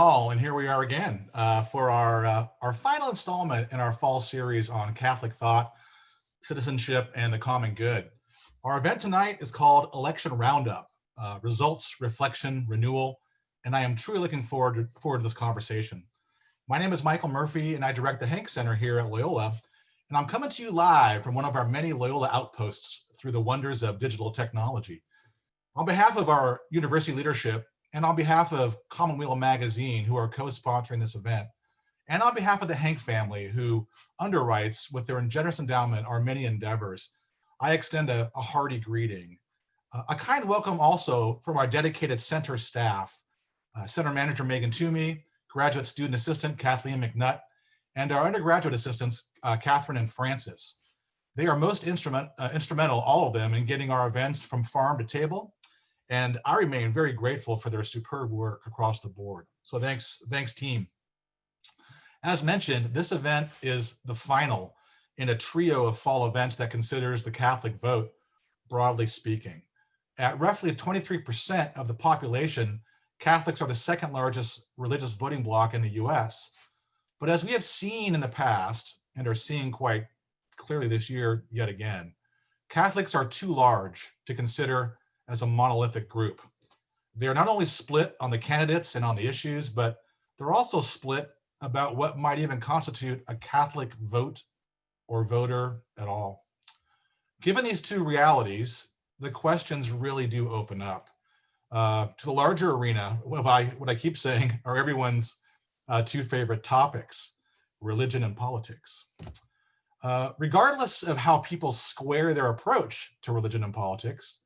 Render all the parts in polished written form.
All, and here we are again for our final installment in our fall series on Catholic thought, citizenship, and the common good. Our event tonight is called Election Roundup, Results, Reflection, Renewal, and I am truly looking forward to this conversation. My name is Michael Murphy, and I direct the Hank Center here at Loyola, and I'm coming to you live from one of our many Loyola outposts through the wonders of digital technology. On behalf of our university leadership, and on behalf of Commonweal Magazine, who are co-sponsoring this event, and on behalf of the Hank family, who underwrites with their generous endowment our many endeavors, I extend a hearty greeting. A kind welcome also from our dedicated center staff, Center Manager Megan Toomey, Graduate Student Assistant Kathleen McNutt, and our undergraduate assistants, Catherine and Francis. They are most instrumental, all of them, in getting our events from farm to table. And I remain very grateful for their superb work across the board. So thanks team. As mentioned, this event is the final in a trio of fall events that considers the Catholic vote, broadly speaking. At roughly 23% of the population, Catholics are the second largest religious voting bloc in the US. But as we have seen in the past, and are seeing quite clearly this year yet again, Catholics are too large to consider as a monolithic group. They are not only split on the candidates and on the issues, but they're also split about what might even constitute a Catholic vote or voter at all. Given these two realities, the questions really do open up. To the larger arena, what I keep saying are everyone's two favorite topics, religion and politics. Regardless of how people square their approach to religion and politics,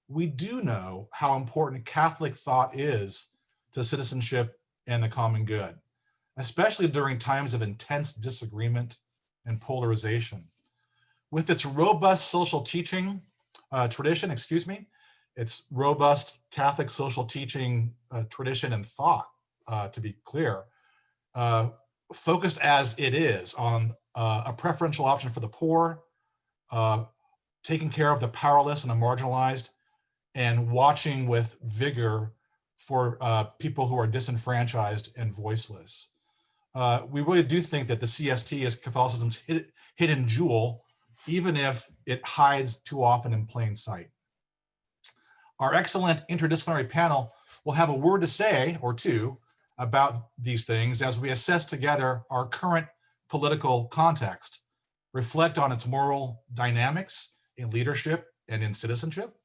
we do know how important Catholic thought is to citizenship and the common good, especially during times of intense disagreement and polarization. With its robust social teaching tradition, its robust Catholic social teaching tradition and thought, to be clear, focused as it is on a preferential option for the poor, taking care of the powerless and the marginalized, and watching with vigor for people who are disenfranchised and voiceless. We really do think that the CST is Catholicism's hidden jewel, even if it hides too often in plain sight. Our excellent interdisciplinary panel will have a word to say or two about these things as we assess together our current political context, reflect on its moral dynamics in leadership and in citizenship,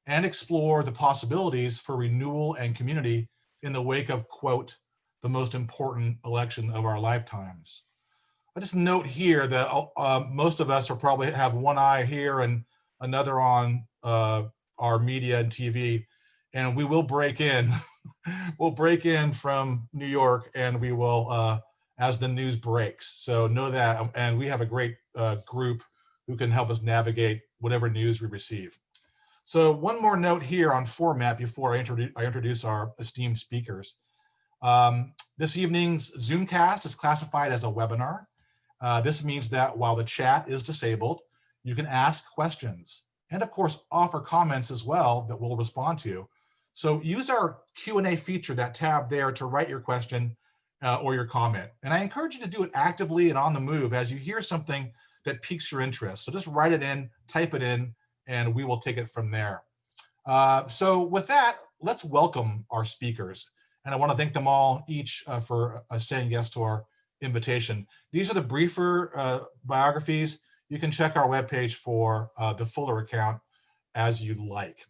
and explore the possibilities for renewal and community in the wake of, quote, the most important election of our lifetimes. I just note here that most of us are probably have one eye here and another on our media and TV, and we will break in. We'll break in from New York, and we will, as the news breaks. So know that, and we have a great group who can help us navigate whatever news we receive. So one more note here on format before I introduce our esteemed speakers. This evening's Zoomcast is classified as a webinar. This means that while the chat is disabled, you can ask questions and of course offer comments as well that we'll respond to. So use our Q&A feature, that tab there, to write your question or your comment. And I encourage you to do it actively and on the move as you hear something that piques your interest. So just write it in, type it in, and we will take it from there. So with that, let's welcome our speakers. And I want to thank them all each for saying yes to our invitation. These are the briefer biographies. You can check our webpage for the fuller account as you like.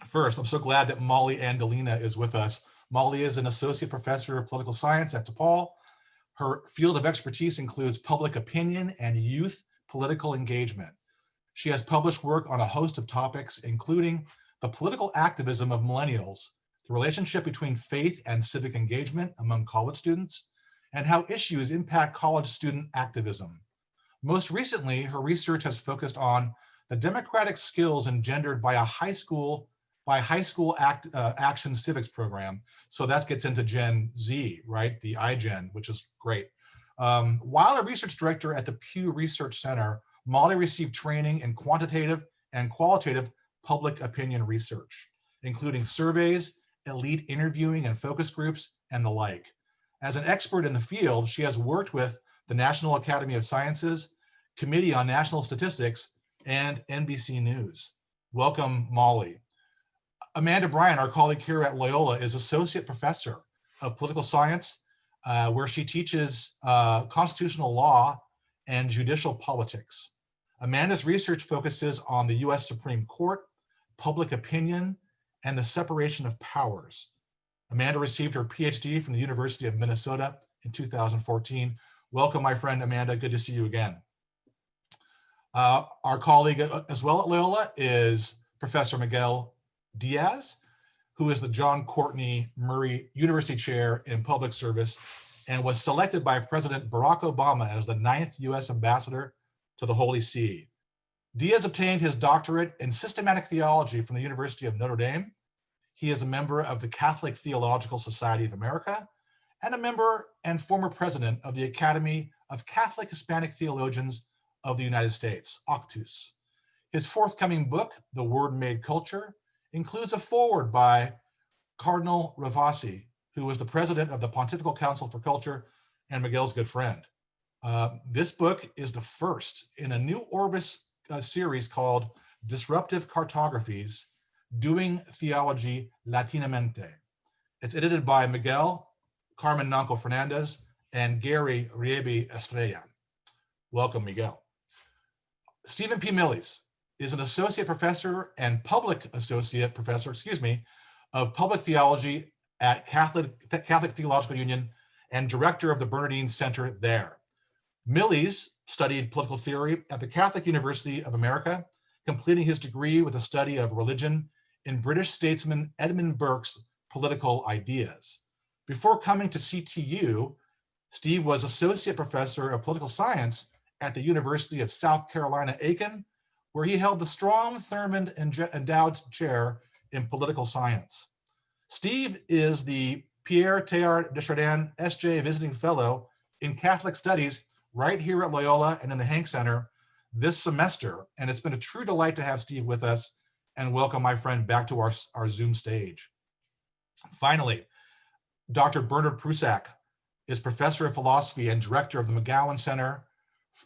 First, I'm so glad that Molly Andolina is with us. Molly is an associate professor of political science at DePaul. Her field of expertise includes public opinion and youth political engagement. She has published work on a host of topics, including the political activism of millennials, the relationship between faith and civic engagement among college students, and how issues impact college student activism. Most recently, her research has focused on the democratic skills engendered by a high school action civics program. So that gets into Gen Z, right? The iGen, which is great. While a research director at the Pew Research Center, Molly received training in quantitative and qualitative public opinion research, including surveys elite interviewing and focus groups, and the like. As an expert in the field, she has worked with the National Academy of Sciences, Committee on National Statistics, and NBC News. Welcome, Molly. Amanda Bryan, our colleague here at Loyola, is Associate Professor of Political Science, where she teaches constitutional law and judicial politics. Amanda's research focuses on the US Supreme Court, public opinion, and the separation of powers. Amanda received her PhD from the University of Minnesota in 2014. Welcome, my friend Amanda, good to see you again. Our colleague as well at Loyola is Professor Miguel Diaz, who is the John Courtney Murray University Chair in Public Service and was selected by President Barack Obama as the 9th US Ambassador to the Holy See. Diaz obtained his doctorate in systematic theology from the University of Notre Dame. He is a member of the Catholic Theological Society of America and a member and former president of the Academy of Catholic Hispanic Theologians of the United States, ACTUS. His forthcoming book, The Word Made Culture, includes a foreword by Cardinal Ravasi, who was the president of the Pontifical Council for Culture and Miguel's good friend. This book is the first in a new Orbis series called Disruptive Cartographies, Doing Theology Latinamente. It's edited by Miguel, Carmen Nanco Fernandez, and Gary Riebi Estrella. Welcome, Miguel. Stephen P. Millies is an associate professor and public associate professor, of public theology at Catholic Theological Union and director of the Bernardine Center there. Millies studied political theory at the Catholic University of America, completing his degree with a study of religion in British statesman Edmund Burke's Political Ideas. Before coming to CTU, Steve was associate professor of political science at the University of South Carolina, Aiken, where he held the Strom Thurmond Endowed Chair in Political Science. Steve is the Pierre Teilhard de Chardin S.J. Visiting Fellow in Catholic Studies right here at Loyola and in the Hank Center this semester. And it's been a true delight to have Steve with us and welcome my friend back to our Zoom stage. Finally, Dr. Bernard Prusak is professor of philosophy and director of the McGowan Center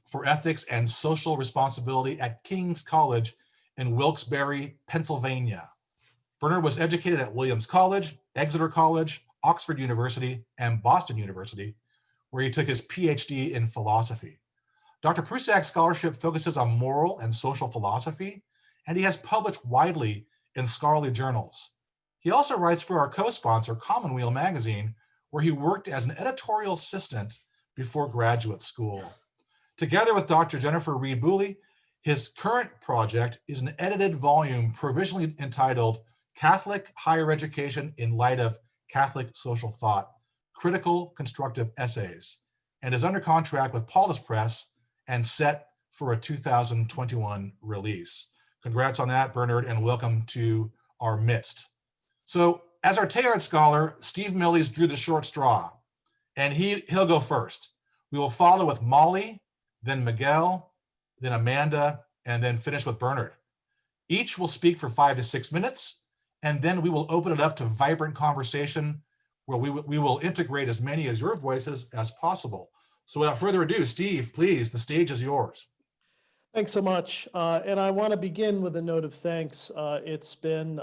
for Ethics and Social Responsibility at King's College in Wilkes-Barre, Pennsylvania. Bernard was educated at Williams College, Exeter College, Oxford University, and Boston University, where he took his PhD in philosophy. Dr. Prusak's scholarship focuses on moral and social philosophy, and he has published widely in scholarly journals. He also writes for our co-sponsor, Commonweal magazine, where he worked as an editorial assistant before graduate school. Together with Dr. Jennifer Reed-Booley, his current project is an edited volume provisionally entitled Catholic Higher Education in Light of Catholic Social Thought, Critical Constructive Essays, and is under contract with Paulus Press and set for a 2021 release. Congrats on that, Bernard, and welcome to our midst. So as our Teilhard scholar, Steve Millies drew the short straw, and he'll go first. We will follow with Molly, then Miguel, then Amanda, and then finish with Bernard. Each will speak for 5 to 6 minutes, and then we will open it up to vibrant conversation where we will integrate as many as your voices as possible. So without further ado, Steve, please, the stage is yours. Thanks so much. And I want to begin with a note of thanks. It's been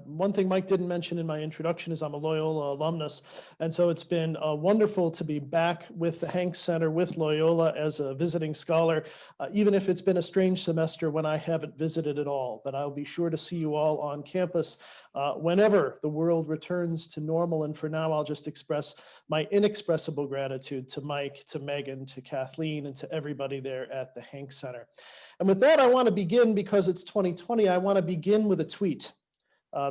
one thing Mike didn't mention in my introduction is I'm a Loyola alumnus. And so it's been wonderful to be back with the Hank Center with Loyola as a visiting scholar, even if it's been a strange semester when I haven't visited at all. But I'll be sure to see you all on campus whenever the world returns to normal. And for now, I'll just express my inexpressible gratitude to Mike, to Megan, to Kathleen, and to everybody there at the Hank Center. And with that, I want to begin, because it's 2020, I want to begin with a tweet.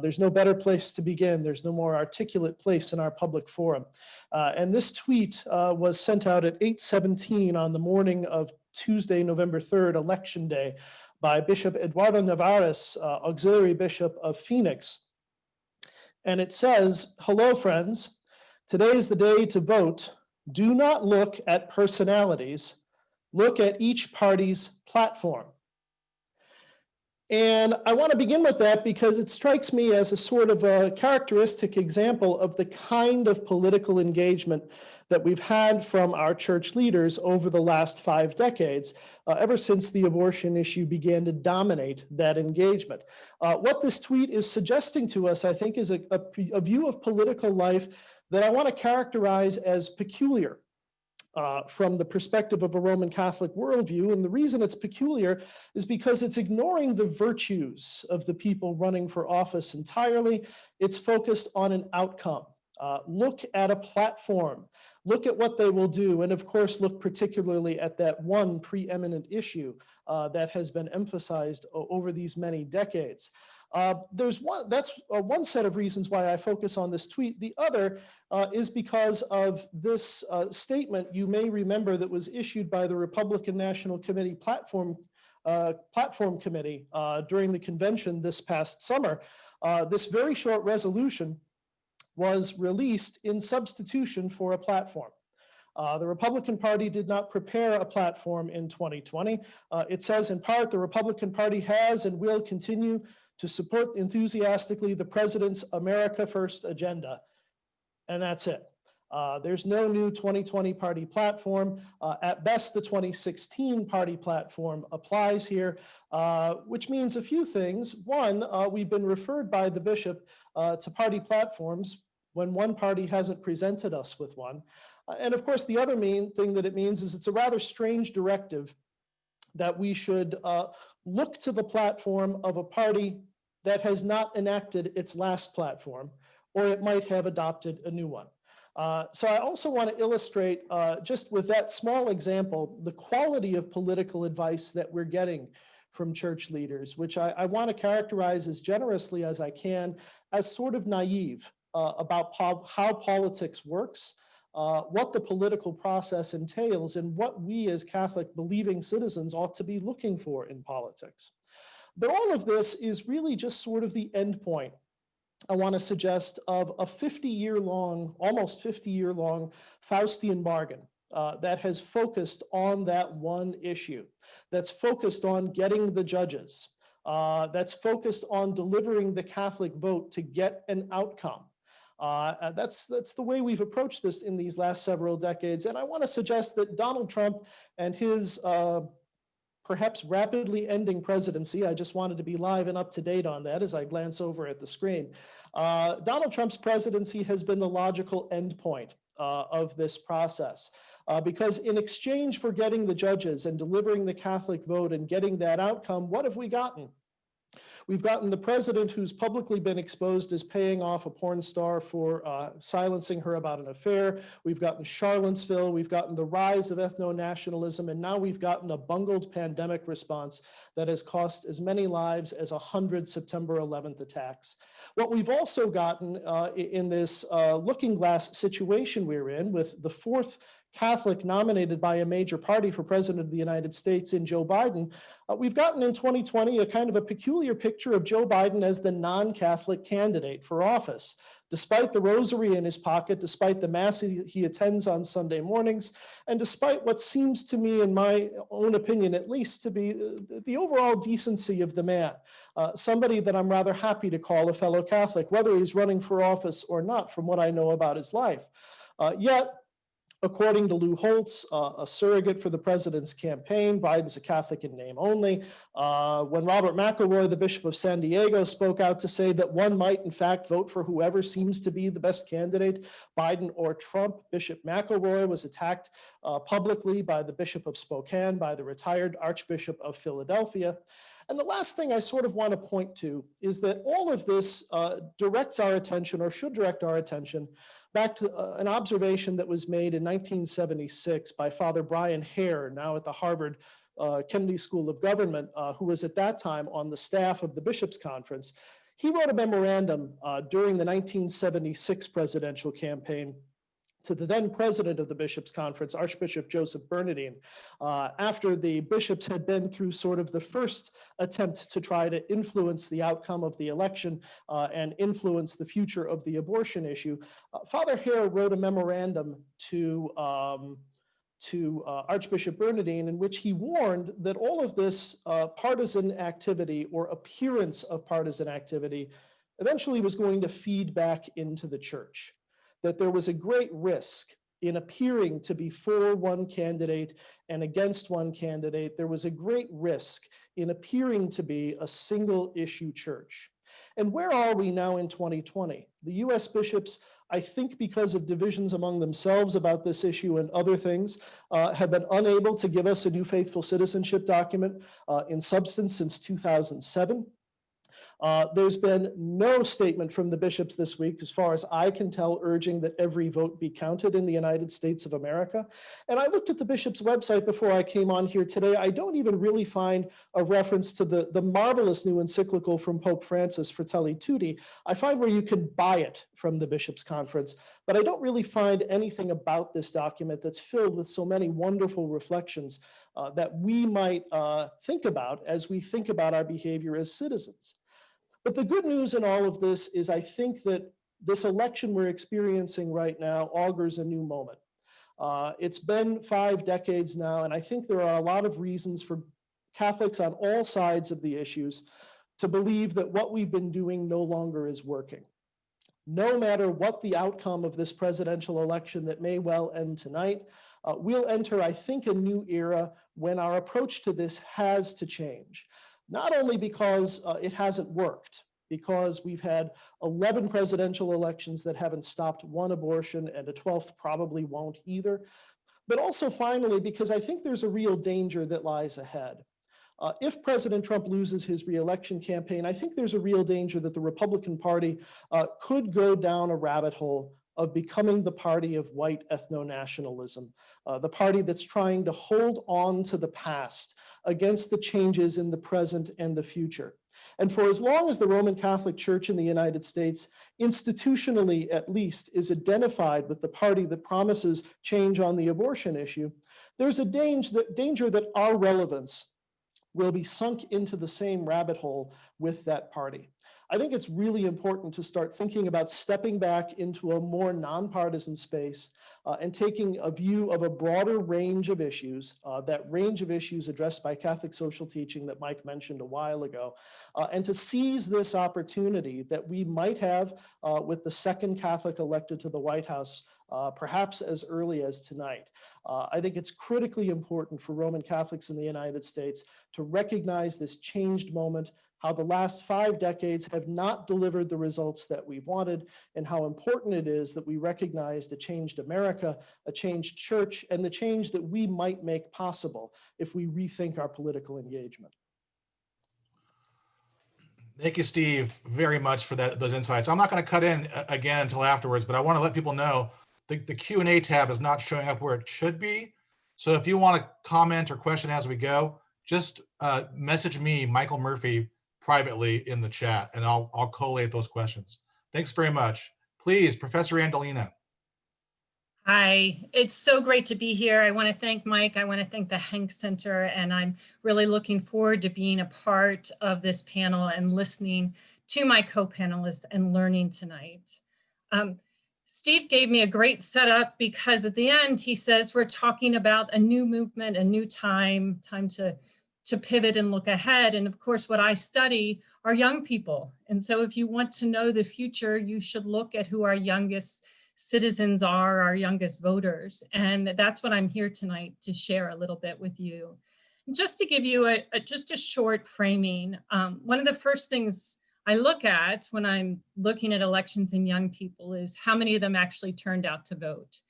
There's no better place to begin. There's no more articulate place in our public forum. And this tweet was sent out at 8:17 on the morning of Tuesday, November 3rd, Election Day, by Bishop Eduardo Nevares, Auxiliary Bishop of Phoenix. And it says, "Hello, friends. Today is the day to vote. Do not look at personalities. Look at each party's platform." And I want to begin with that because it strikes me as a sort of a characteristic example of the kind of political engagement that we've had from our church leaders over the last 5 decades, ever since the abortion issue began to dominate that engagement. What this tweet is suggesting to us, I think, is a view of political life that I want to characterize as peculiar. From the perspective of a Roman Catholic worldview. And the reason it's peculiar is because it's ignoring the virtues of the people running for office entirely. It's focused on an outcome. Look at a platform, look at what they will do, and of course, look particularly at that one preeminent issue that has been emphasized over these many decades. That's one set of reasons why I focus on this tweet. The other is because of this statement you may remember that was issued by the Republican National Committee Platform Committee during the convention this past summer. This very short resolution was released in substitution for a platform. The Republican Party did not prepare a platform in 2020. It says, in part, the Republican Party has and will continue to support enthusiastically the president's America First agenda. And that's it. There's no new 2020 party platform. At best, the 2016 party platform applies here, which means a few things. One, we've been referred by the bishop to party platforms when one party hasn't presented us with one. And of course, the other main thing that it means is it's a rather strange directive that we should look to the platform of a party that has not enacted its last platform, or it might have adopted a new one. So I also want to illustrate, just with that small example, the quality of political advice that we're getting from church leaders, which I want to characterize as generously as I can, as sort of naive about how politics works, what the political process entails, and what we as Catholic believing citizens ought to be looking for in politics. But all of this is really just sort of the end point, I want to suggest, of a 50-year-long, almost 50-year-long Faustian bargain that has focused on that one issue, that's focused on getting the judges, that's focused on delivering the Catholic vote to get an outcome. That's the way we've approached this in these last several decades. And I want to suggest that Donald Trump and his perhaps rapidly ending presidency, I just wanted to be live and up to date on that as I glance over at the screen. Donald Trump's presidency has been the logical endpoint of this process. Because in exchange for getting the judges and delivering the Catholic vote and getting that outcome, what have we gotten? We've gotten the president who's publicly been exposed as paying off a porn star for silencing her about an affair. We've gotten Charlottesville. We've gotten the rise of ethno-nationalism. And now we've gotten a bungled pandemic response that has cost as many lives as 100 September 11th attacks. What we've also gotten in this looking glass situation we're in, with the fourth Catholic nominated by a major party for president of the United States in Joe Biden, we've gotten in 2020 a kind of a peculiar picture of Joe Biden as the non-Catholic candidate for office. Despite the rosary in his pocket, despite the mass he attends on Sunday mornings, and despite what seems to me, in my own opinion at least, to be the overall decency of the man, somebody that I'm rather happy to call a fellow Catholic, whether he's running for office or not, from what I know about his life. Yet, according to Lou Holtz, a surrogate for the president's campaign, Biden's a Catholic in name only. When Robert McElroy, the Bishop of San Diego, spoke out to say that one might, in fact, vote for whoever seems to be the best candidate, Biden or Trump, Bishop McElroy was attacked publicly by the Bishop of Spokane, by the retired Archbishop of Philadelphia. And the last thing I sort of want to point to is that all of this directs our attention, or should direct our attention, back to an observation that was made in 1976 by Father Bryan, now at the Harvard Kennedy School of Government, who was at that time on the staff of the Bishops' Conference. He wrote a memorandum during the 1976 presidential campaign to the then president of the Bishops' Conference, Archbishop Joseph Bernardin, after the bishops had been through sort of the first attempt to try to influence the outcome of the election and influence the future of the abortion issue. Father Hare wrote a memorandum to to Archbishop Bernardine, in which he warned that all of this partisan activity or appearance of partisan activity eventually was going to feed back into the church, that there was a great risk in appearing to be for one candidate and against one candidate. There was a great risk in appearing to be a single issue church. And where are we now in 2020? The US bishops, I think because of divisions among themselves about this issue and other things, have been unable to give us a new faithful citizenship document in substance since 2007. There's been no statement from the bishops this week, as far as I can tell, urging that every vote be counted in the United States of America. And I looked at the bishop's website before I came on here today. I don't even really find a reference to the marvelous new encyclical from Pope Francis, Fratelli Tutti. I find where you can buy it from the bishops' conference, but I don't really find anything about this document that's filled with so many wonderful reflections that we might think about as we think about our behavior as citizens. But the good news in all of this is I think that this election we're experiencing right now augurs a new moment. It's been 5 decades now, and I think there are a lot of reasons for Catholics on all sides of the issues to believe that what we've been doing no longer is working. No matter what the outcome of this presidential election that may well end tonight, we'll enter, I think, a new era when our approach to this has to change. Not only because it hasn't worked, because we've had 11 presidential elections that haven't stopped one abortion, and a 12th probably won't either, but also finally because I think there's a real danger that lies ahead. If President Trump loses his reelection campaign, I think there's a real danger that the Republican Party could go down a rabbit hole of becoming the party of white ethno-nationalism, the party that's trying to hold on to the past against the changes in the present and the future. And for as long as the Roman Catholic Church in the United States, institutionally at least, is identified with the party that promises change on the abortion issue, there's a danger that our relevance will be sunk into the same rabbit hole with that party. I think it's really important to start thinking about stepping back into a more nonpartisan space and taking a view of a broader range of issues, that range of issues addressed by Catholic social teaching that Mike mentioned a while ago, and to seize this opportunity that we might have with the second Catholic elected to the White House, perhaps as early as tonight. I think it's critically important for Roman Catholics in the United States to recognize this changed moment, how the last 5 decades have not delivered the results that we wanted, and how important it is that we recognize a changed America, a changed church, and the change that we might make possible if we rethink our political engagement. Thank you, Steve, very much for those insights. I'm not going to cut in again until afterwards, but I want to let people know the Q&A tab is not showing up where it should be. So if you want to comment or question as we go, just message me, Michael Murphy, privately in the chat, and I'll collate those questions. Thanks very much. Please, Professor Andolina. Hi, it's so great to be here. I want to thank Mike. I want to thank the Hank Center, and I'm really looking forward to being a part of this panel and listening to my co-panelists and learning tonight. Steve gave me a great setup because at the end he says we're talking about a new movement, a new time to pivot and look ahead. And of course, what I study are young people. And so if you want to know the future, you should look at who our youngest citizens are, our youngest voters. And that's what I'm here tonight to share a little bit with you. Just to give you just a short framing, one of the first things I look at when I'm looking at elections in young people is how many of them actually turned out to vote.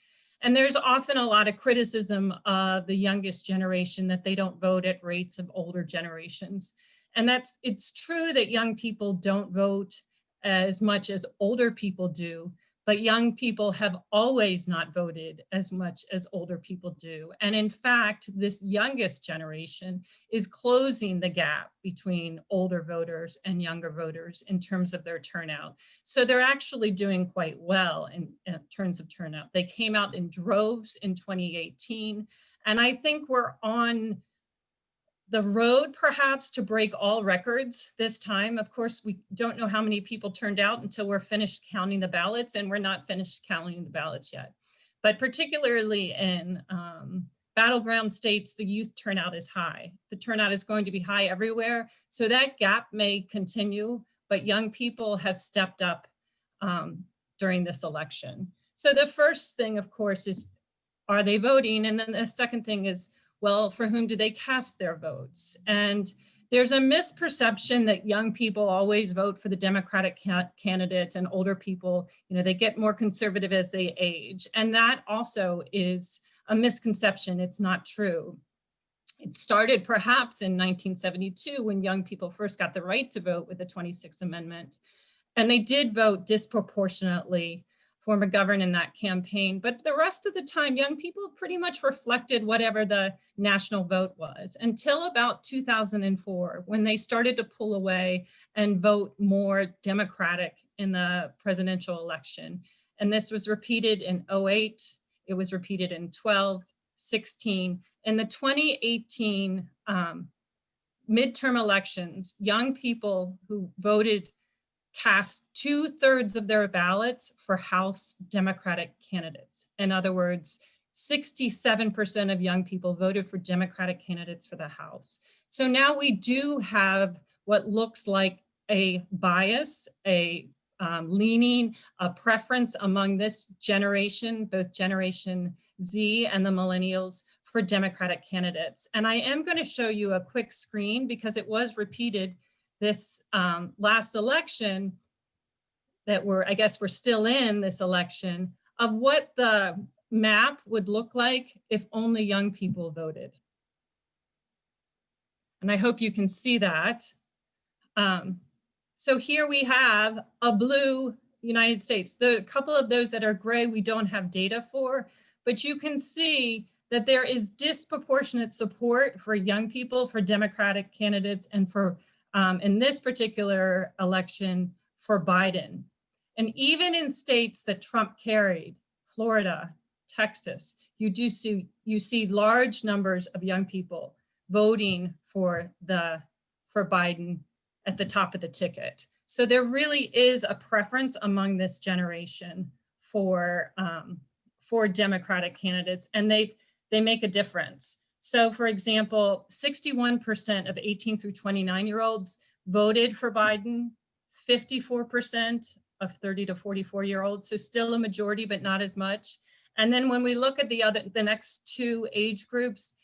And there's often a lot of criticism of the youngest generation that they don't vote at rates of older generations. And it's true that young people don't vote as much as older people do, but young people have always not voted as much as older people do. And in fact, this youngest generation is closing the gap between older voters and younger voters in terms of their turnout. So they're actually doing quite well in terms of turnout. They came out in droves in 2018, and I think we're on the road perhaps to break all records this time. Of course, we don't know how many people turned out until we're finished counting the ballots, and we're not finished counting the ballots yet. But particularly in battleground states, the youth turnout is high. The turnout is going to be high everywhere. So that gap may continue, but young people have stepped up during this election. So the first thing, of course, is, are they voting? And then the second thing is, well, for whom do they cast their votes? And there's a misperception that young people always vote for the Democratic candidate, and older people, they get more conservative as they age. And that also is a misconception. It's not true. It started perhaps in 1972 when young people first got the right to vote with the 26th Amendment. And they did vote disproportionately for McGovern in that campaign. But the rest of the time, young people pretty much reflected whatever the national vote was, until about 2004, when they started to pull away and vote more Democratic in the presidential election. And this was repeated in 2008. It was repeated in 12, 16. In the 2018 midterm elections, young people who voted cast 2/3 of their ballots for House Democratic candidates. In other words, 67% of young people voted for Democratic candidates for the House. So now we do have what looks like a bias, a leaning, a preference among this generation, both Generation Z and the millennials, for Democratic candidates. And I am going to show you a quick screen because it was repeated this last election that I guess we're still in this election, of what the map would look like if only young people voted. And I hope you can see that. So here we have a blue United States. The couple of those that are gray, we don't have data for, but you can see that there is disproportionate support for young people, for Democratic candidates, and for, in this particular election, for Biden. And even in states that Trump carried, Florida, Texas, you see large numbers of young people voting for Biden at the top of the ticket. So there really is a preference among this generation for Democratic candidates, and they make a difference. So for example, 61% of 18 through 29-year-olds voted for Biden, 54% of 30 to 44-year-olds, so still a majority, but not as much. And then when we look at the next two age groups,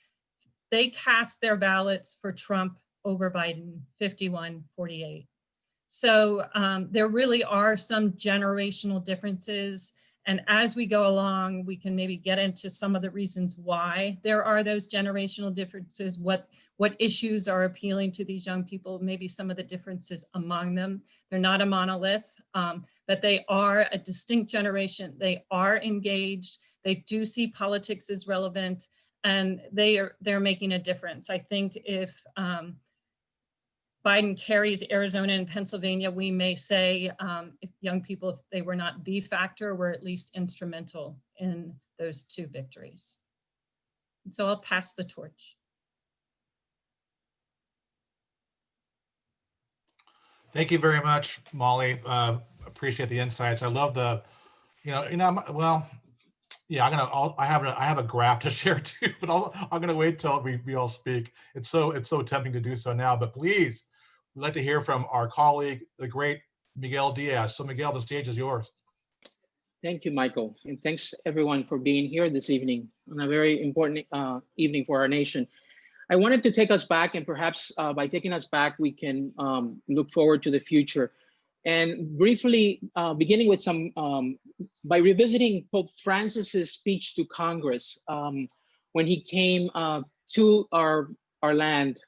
they cast their ballots for Trump over Biden, 51-48. So there really are some generational differences. And as we go along, we can maybe get into some of the reasons why there are those generational differences, what issues are appealing to these young people, maybe some of the differences among them. They're not a monolith, but they are a distinct generation. They are engaged. They do see politics as relevant, and they're making a difference. I think if Biden carries Arizona and Pennsylvania, we may say if young people, if they were not the factor, were at least instrumental in those two victories. And so I'll pass the torch. Thank you very much, Molly. Appreciate the insights. I love the, well, yeah, I have a graph to share too, but I'm gonna wait till we all speak. It's so tempting to do so now, but please, we'd like to hear from our colleague, the great Miguel Diaz. So Miguel, the stage is yours. Thank you, Michael, and thanks everyone for being here this evening on a very important evening for our nation. I wanted to take us back, and perhaps by taking us back, we can look forward to the future. And briefly, beginning with by revisiting Pope Francis's speech to Congress when he came to our land.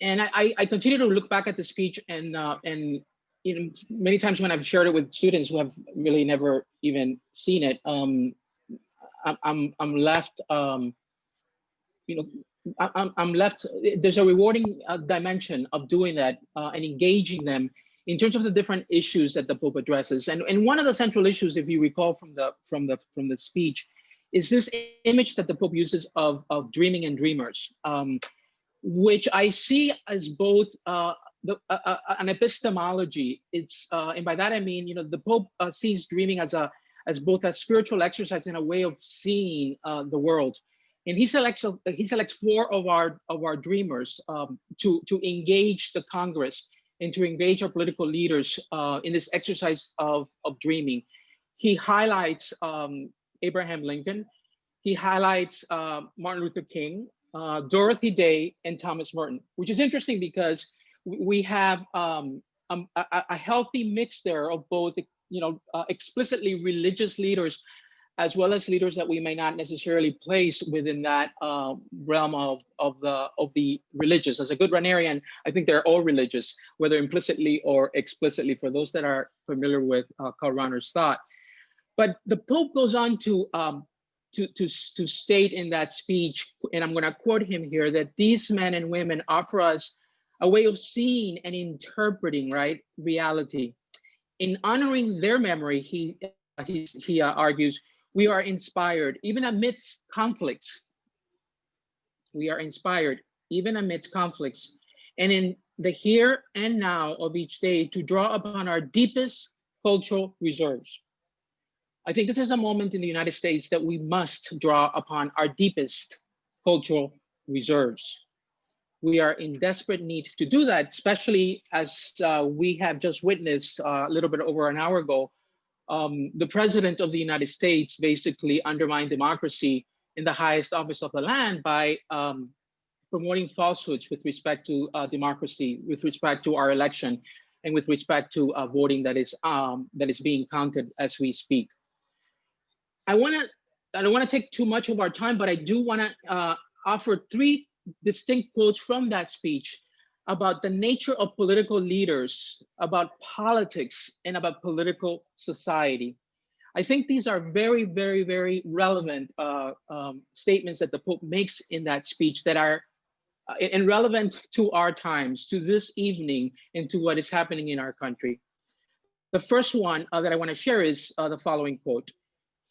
And I continue to look back at the speech, and many times when I've shared it with students who have really never even seen it, I'm left, I'm left. There's a rewarding dimension of doing that and engaging them in terms of the different issues that the Pope addresses. And one of the central issues, if you recall from the speech, is this image that the Pope uses of dreaming and dreamers, which I see as both an epistemology. It's and by that I mean, the Pope sees dreaming as both a spiritual exercise and a way of seeing the world. And he selects four of our dreamers to engage the Congress and to engage our political leaders in this exercise of dreaming. He highlights Abraham Lincoln. He highlights Martin Luther King, Dorothy Day, and Thomas Merton, which is interesting because we have a healthy mix there of both, explicitly religious leaders, as well as leaders that we may not necessarily place within that realm of the religious. As a good Ranierian, I think they're all religious, whether implicitly or explicitly, for those that are familiar with Karl Rahner's thought. But the Pope goes on to state in that speech, and I'm going to quote him here, that these men and women offer us a way of seeing and interpreting, right, reality. In honoring their memory, he argues, we are inspired even amidst conflicts. We are inspired even amidst conflicts, and in the here and now of each day to draw upon our deepest cultural reserves. I think this is a moment in the United States that we must draw upon our deepest cultural reserves. We are in desperate need to do that, especially as we have just witnessed a little bit over an hour ago. The president of the United States basically undermined democracy in the highest office of the land by promoting falsehoods with respect to democracy, with respect to our election, and with respect to voting that is being counted as we speak. I don't want to take too much of our time, but I do want to offer three distinct quotes from that speech about the nature of political leaders, about politics, and about political society. I think these are very, very, very relevant statements that the Pope makes in that speech that are and relevant to our times, to this evening, and to what is happening in our country. The first one that I want to share is the following quote.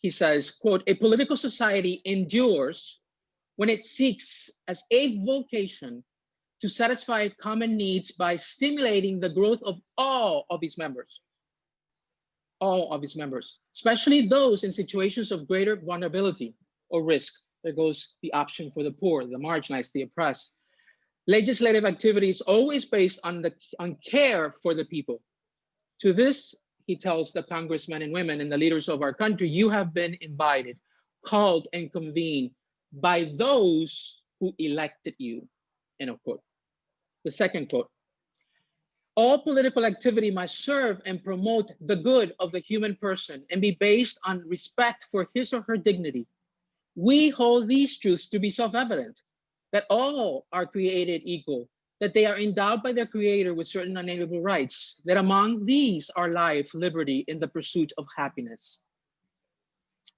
He says, quote, "A political society endures when it seeks as a vocation to satisfy common needs by stimulating the growth of all of its members, especially those in situations of greater vulnerability or risk." There goes the option for the poor, the marginalized, the oppressed. Legislative activity is always based on care for the people. To this, he tells the congressmen and women and the leaders of our country, you have been invited, called, and convened by those who elected you, end of quote. The second quote, "All political activity must serve and promote the good of the human person and be based on respect for his or her dignity. We hold these truths to be self-evident, that all are created equal, that they are endowed by their creator with certain unalienable rights, that among these are life, liberty, and the pursuit of happiness.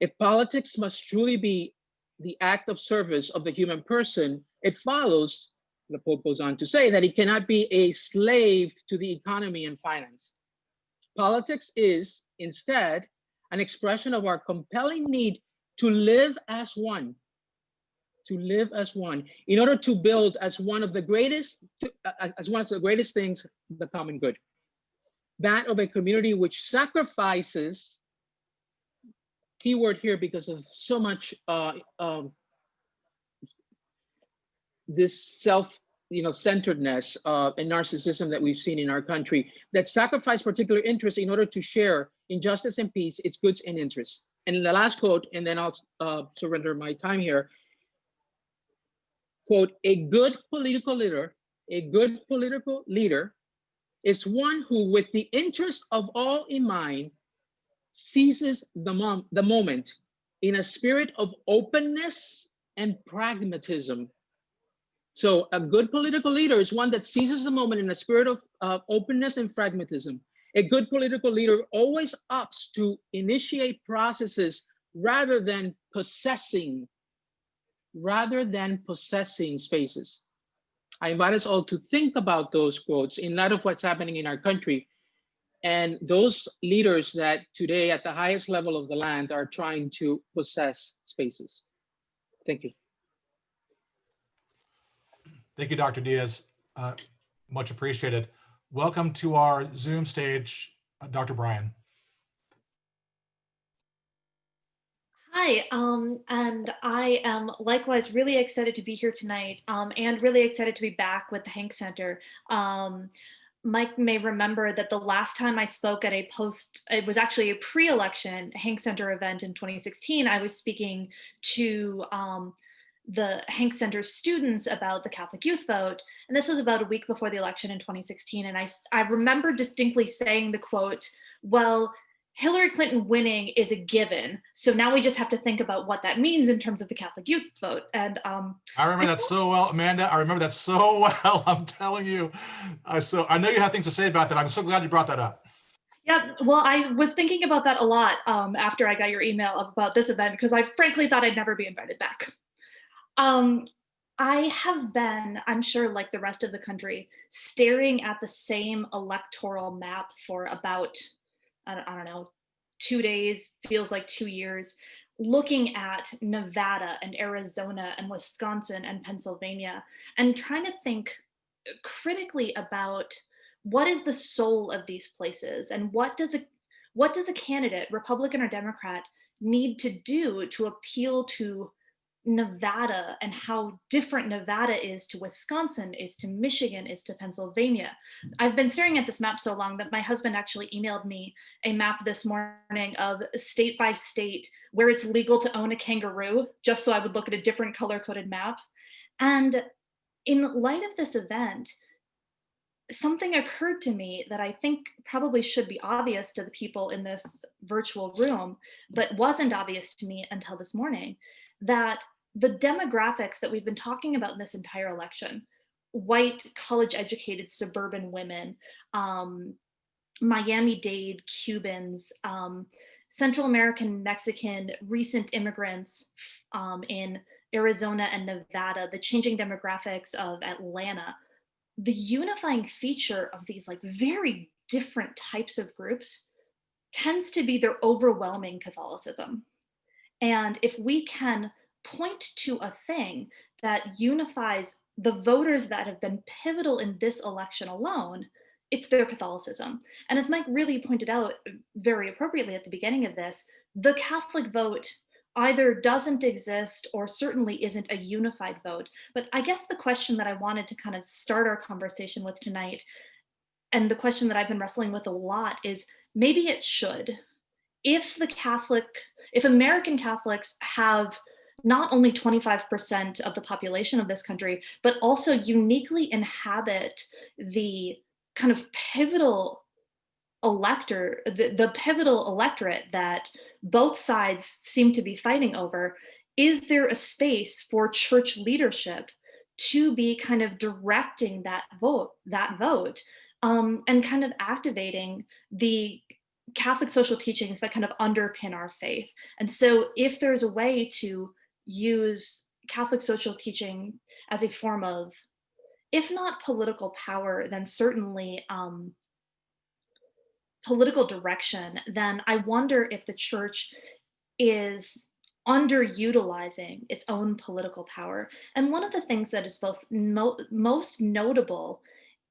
If politics must truly be the act of service of the human person, it follows," the Pope goes on to say, "that it cannot be a slave to the economy and finance. Politics is instead an expression of our compelling need to live as one, in order to build as one of the greatest things, the common good, that of a community which sacrifices," key word here because of so much this centeredness and narcissism that we've seen in our country, that sacrifice particular interests in order to share in justice and peace its goods and interests. And the last quote, and then I'll surrender my time here. Quote, "A good political leader is one who, with the interest of all in mind, seizes the moment in a spirit of openness and pragmatism." So a good political leader is one that seizes the moment in a spirit of openness and pragmatism. A good political leader always opts to initiate processes rather than possessing spaces. I invite us all to think about those quotes in light of what's happening in our country and those leaders that today at the highest level of the land are trying to possess spaces. Thank you. Thank you, Dr. Diaz. Much appreciated. Welcome to our Zoom stage, Dr. Bryan. Hi, and I am likewise really excited to be here tonight, and really excited to be back with the Hank Center. Um, Mike may remember that the last time I spoke at it was actually a pre-election Hank Center event in 2016. I was speaking to the Hank Center students about the Catholic youth vote, and this was about a week before the election in 2016. And I remember distinctly saying the quote, "Well, Hillary Clinton winning is a given. So now we just have to think about what that means in terms of the Catholic youth vote." And I remember that so well, Amanda. I remember that so well. I'm telling you. I know you have things to say about that. I'm so glad you brought that up. yeah, well, I was thinking about that a lot after I got your email about this event because I frankly thought I'd never be invited back. Um, I have been, I'm sure, like the rest of the country, staring at the same electoral map for about, I don't know, 2 days, feels like 2 years, looking at Nevada and Arizona and Wisconsin and Pennsylvania, and trying to think critically about what is the soul of these places and what does a candidate, Republican or Democrat, need to do to appeal to Nevada and how different Nevada is to Wisconsin, is to Michigan, is to Pennsylvania. I've been staring at this map so long that my husband actually emailed me a map this morning of state by state where it's legal to own a kangaroo, just so I would look at a different color coded map. And in light of this event, something occurred to me that I think probably should be obvious to the people in this virtual room, but wasn't obvious to me until this morning, that the demographics that we've been talking about in this entire election, white, college educated suburban women, um, Miami Dade Cubans, Central American, Mexican, recent immigrants in Arizona and Nevada, the changing demographics of Atlanta, the unifying feature of these like very different types of groups tends to be their overwhelming Catholicism. And if we can point to a thing that unifies the voters that have been pivotal in this election alone, it's their Catholicism. And as Mike really pointed out very appropriately at the beginning of this, the Catholic vote either doesn't exist or certainly isn't a unified vote. But I guess the question that I wanted to kind of start our conversation with tonight, and the question that I've been wrestling with a lot, is maybe it should. If the Catholic, if American Catholics have not only 25% of the population of this country, but also uniquely inhabit the kind of pivotal the pivotal electorate that both sides seem to be fighting over, is there a space for church leadership to be kind of directing that vote, and kind of activating the Catholic social teachings that kind of underpin our faith? And so if there's a way to use Catholic social teaching as a form of, if not political power, then certainly political direction, then I wonder if the church is underutilizing its own political power. And one of the things that is both most notable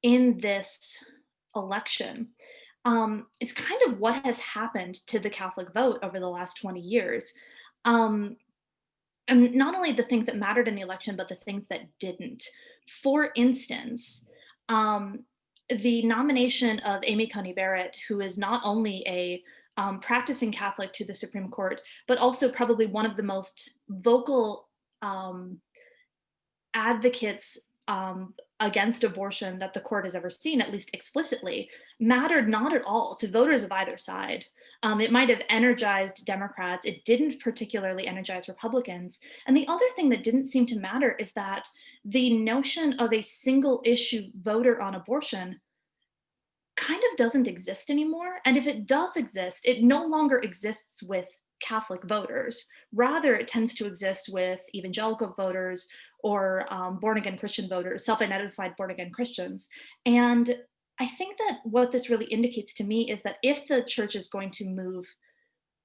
in this election is kind of what has happened to the Catholic vote over the last 20 years. Um, and not only the things that mattered in the election, but the things that didn't. For instance, um, the nomination of Amy Coney Barrett, who is not only a practicing Catholic to the Supreme Court, but also probably one of the most vocal um, advocates against abortion that the court has ever seen, at least explicitly, mattered not at all to voters of either side. It might have energized Democrats. It didn't particularly energize Republicans. And the other thing that didn't seem to matter is that the notion of a single issue voter on abortion kind of doesn't exist anymore. And if it does exist, it no longer exists with Catholic voters. Rather, it tends to exist with evangelical voters or born again Christian voters, self identified born again Christians. And I think that what this really indicates to me is that if the church is going to move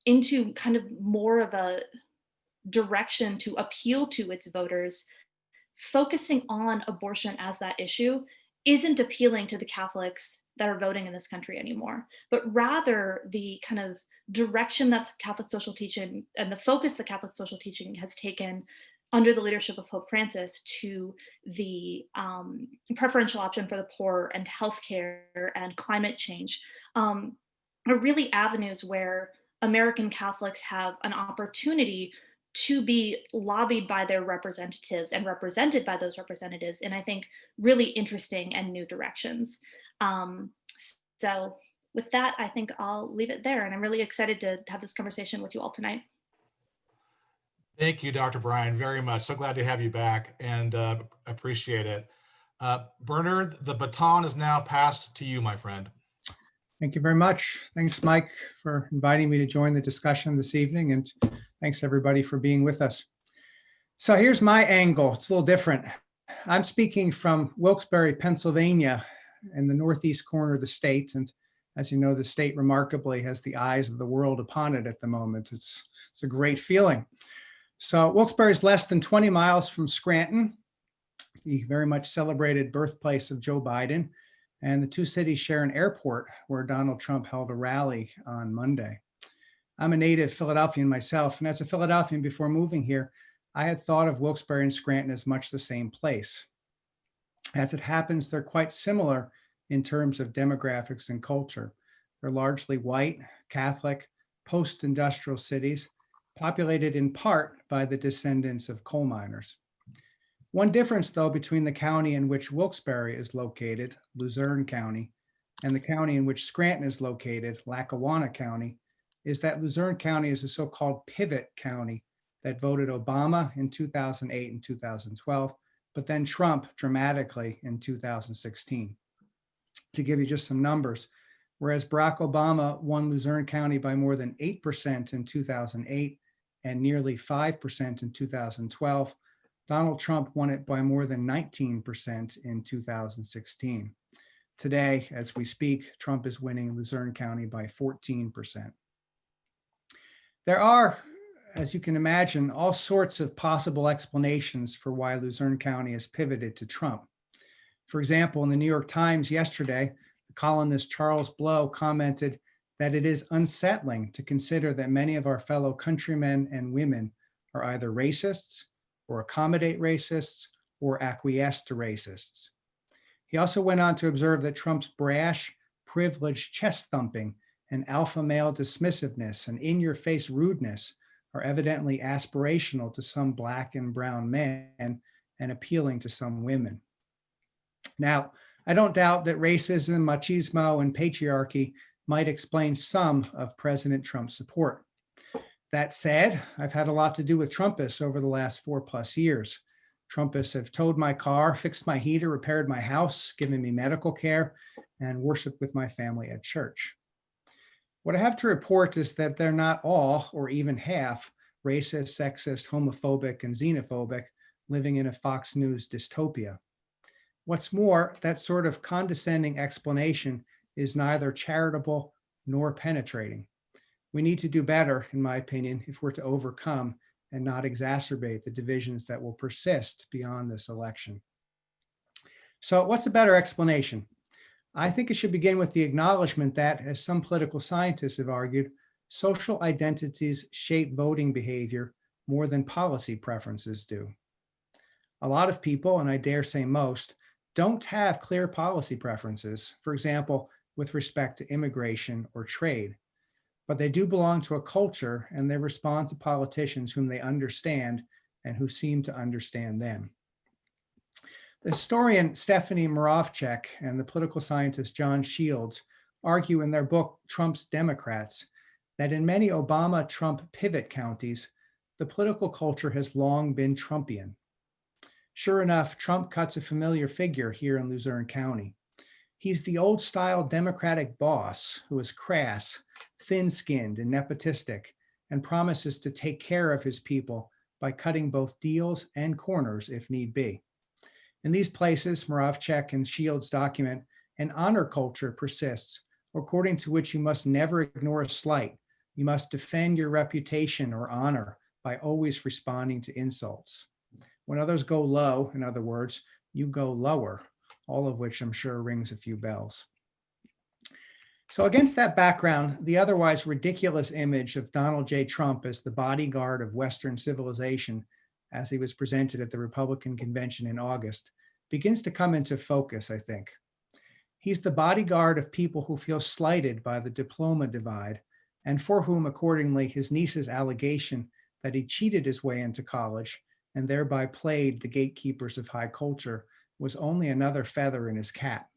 into kind of more of a direction to appeal to its voters, focusing on abortion as that issue isn't appealing to the Catholics that are voting in this country anymore, but rather the kind of direction that Catholic social teaching and the focus that Catholic social teaching has taken under the leadership of Pope Francis to the preferential option for the poor and healthcare and climate change are really avenues where American Catholics have an opportunity to be lobbied by their representatives and represented by those representatives in, I think, really interesting and new directions. So with that, I think I'll leave it there. And I'm really excited to have this conversation with you all tonight. Thank you, Dr. Bryan, very much. So glad to have you back and appreciate it. Bernard, the baton is now passed to you, my friend. Thank you very much. Thanks, Mike, for inviting me to join the discussion this evening, and thanks everybody for being with us. So here's my angle. It's a little different. I'm speaking from Wilkes-Barre, Pennsylvania, in the northeast corner of the state. And as you know, the state remarkably has the eyes of the world upon it at the moment. It's a great feeling. So Wilkes-Barre is less than 20 miles from Scranton, the very much celebrated birthplace of Joe Biden. And the two cities share an airport where Donald Trump held a rally on Monday. I'm a native Philadelphian myself, and as a Philadelphian before moving here, I had thought of Wilkes-Barre and Scranton as much the same place. As it happens, they're quite similar in terms of demographics and culture. They're largely white, Catholic, post-industrial cities, populated in part by the descendants of coal miners. One difference, though, between the county in which Wilkes-Barre is located, Luzerne County, and the county in which Scranton is located, Lackawanna County, is that Luzerne County is a so-called pivot county that voted Obama in 2008 and 2012, but then Trump dramatically in 2016. To give you just some numbers, whereas Barack Obama won Luzerne County by more than 8% in 2008 and nearly 5% in 2012, Donald Trump won it by more than 19% in 2016. Today, as we speak, Trump is winning Luzerne County by 14%. There are, as you can imagine, all sorts of possible explanations for why Luzerne County has pivoted to Trump. For example, in the New York Times yesterday, the columnist Charles Blow commented that it is unsettling to consider that many of our fellow countrymen and women are either racists, or accommodate racists, or acquiesce to racists. He also went on to observe that Trump's brash, privileged chest thumping and alpha male dismissiveness and in-your-face rudeness are evidently aspirational to some Black and brown men and appealing to some women. Now, I don't doubt that racism, machismo, and patriarchy might explain some of President Trump's support. That said, I've had a lot to do with Trumpists over the last 4+ years. Trumpists have towed my car, fixed my heater, repaired my house, given me medical care, and worshiped with my family at church. What I have to report is that they're not all, or even half, racist, sexist, homophobic, and xenophobic, living in a Fox News dystopia. What's more, that sort of condescending explanation is neither charitable nor penetrating. We need to do better, in my opinion, if we're to overcome and not exacerbate the divisions that will persist beyond this election. So what's a better explanation? I think it should begin with the acknowledgement that, as some political scientists have argued, social identities shape voting behavior more than policy preferences do. A lot of people, and I dare say most, don't have clear policy preferences, for example, with respect to immigration or trade. But they do belong to a culture, and they respond to politicians whom they understand and who seem to understand them. The historian Stephanie Moravchik and the political scientist John Shields argue in their book, Trump's Democrats, that in many Obama-Trump pivot counties, the political culture has long been Trumpian. Sure enough, Trump cuts a familiar figure here in Luzerne County. He's the old-style Democratic boss who is crass, thin-skinned, and nepotistic, and promises to take care of his people by cutting both deals and corners if need be. In these places, Moravchik and Shields document, an honor culture persists, according to which you must never ignore a slight. You must defend your reputation or honor by always responding to insults. When others go low, in other words, you go lower, all of which I'm sure rings a few bells. So against that background, the otherwise ridiculous image of Donald J. Trump as the bodyguard of Western civilization, as he was presented at the Republican convention in August, begins to come into focus, I think. He's the bodyguard of people who feel slighted by the diploma divide, and for whom, accordingly, his niece's allegation that he cheated his way into college and thereby played the gatekeepers of high culture was only another feather in his cap.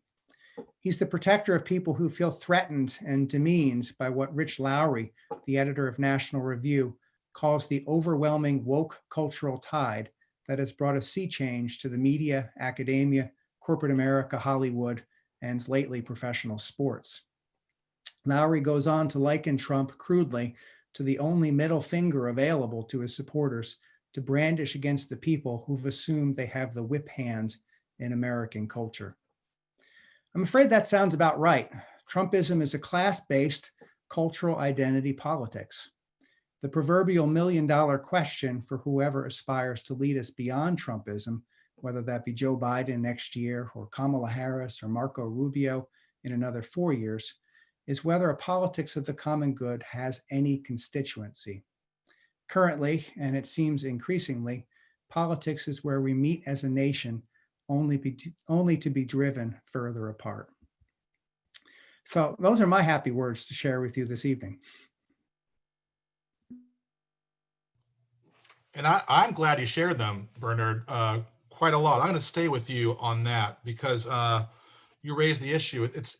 He's the protector of people who feel threatened and demeaned by what Rich Lowry, the editor of National Review, calls the overwhelming woke cultural tide that has brought a sea change to the media, academia, corporate America, Hollywood, and lately professional sports. Lowry goes on to liken Trump crudely to the only middle finger available to his supporters to brandish against the people who've assumed they have the whip hand in American culture. I'm afraid that sounds about right. Trumpism is a class-based cultural identity politics. The proverbial million-dollar question for whoever aspires to lead us beyond Trumpism, whether that be Joe Biden next year or Kamala Harris or Marco Rubio in another 4 years, is whether a politics of the common good has any constituency. Currently, and it seems increasingly, politics is where we meet as a nation only to be driven further apart. So those are my happy words to share with you this evening. And I'm glad you shared them, Bernard, quite a lot. I'm going to stay with you on that because you raised the issue. It's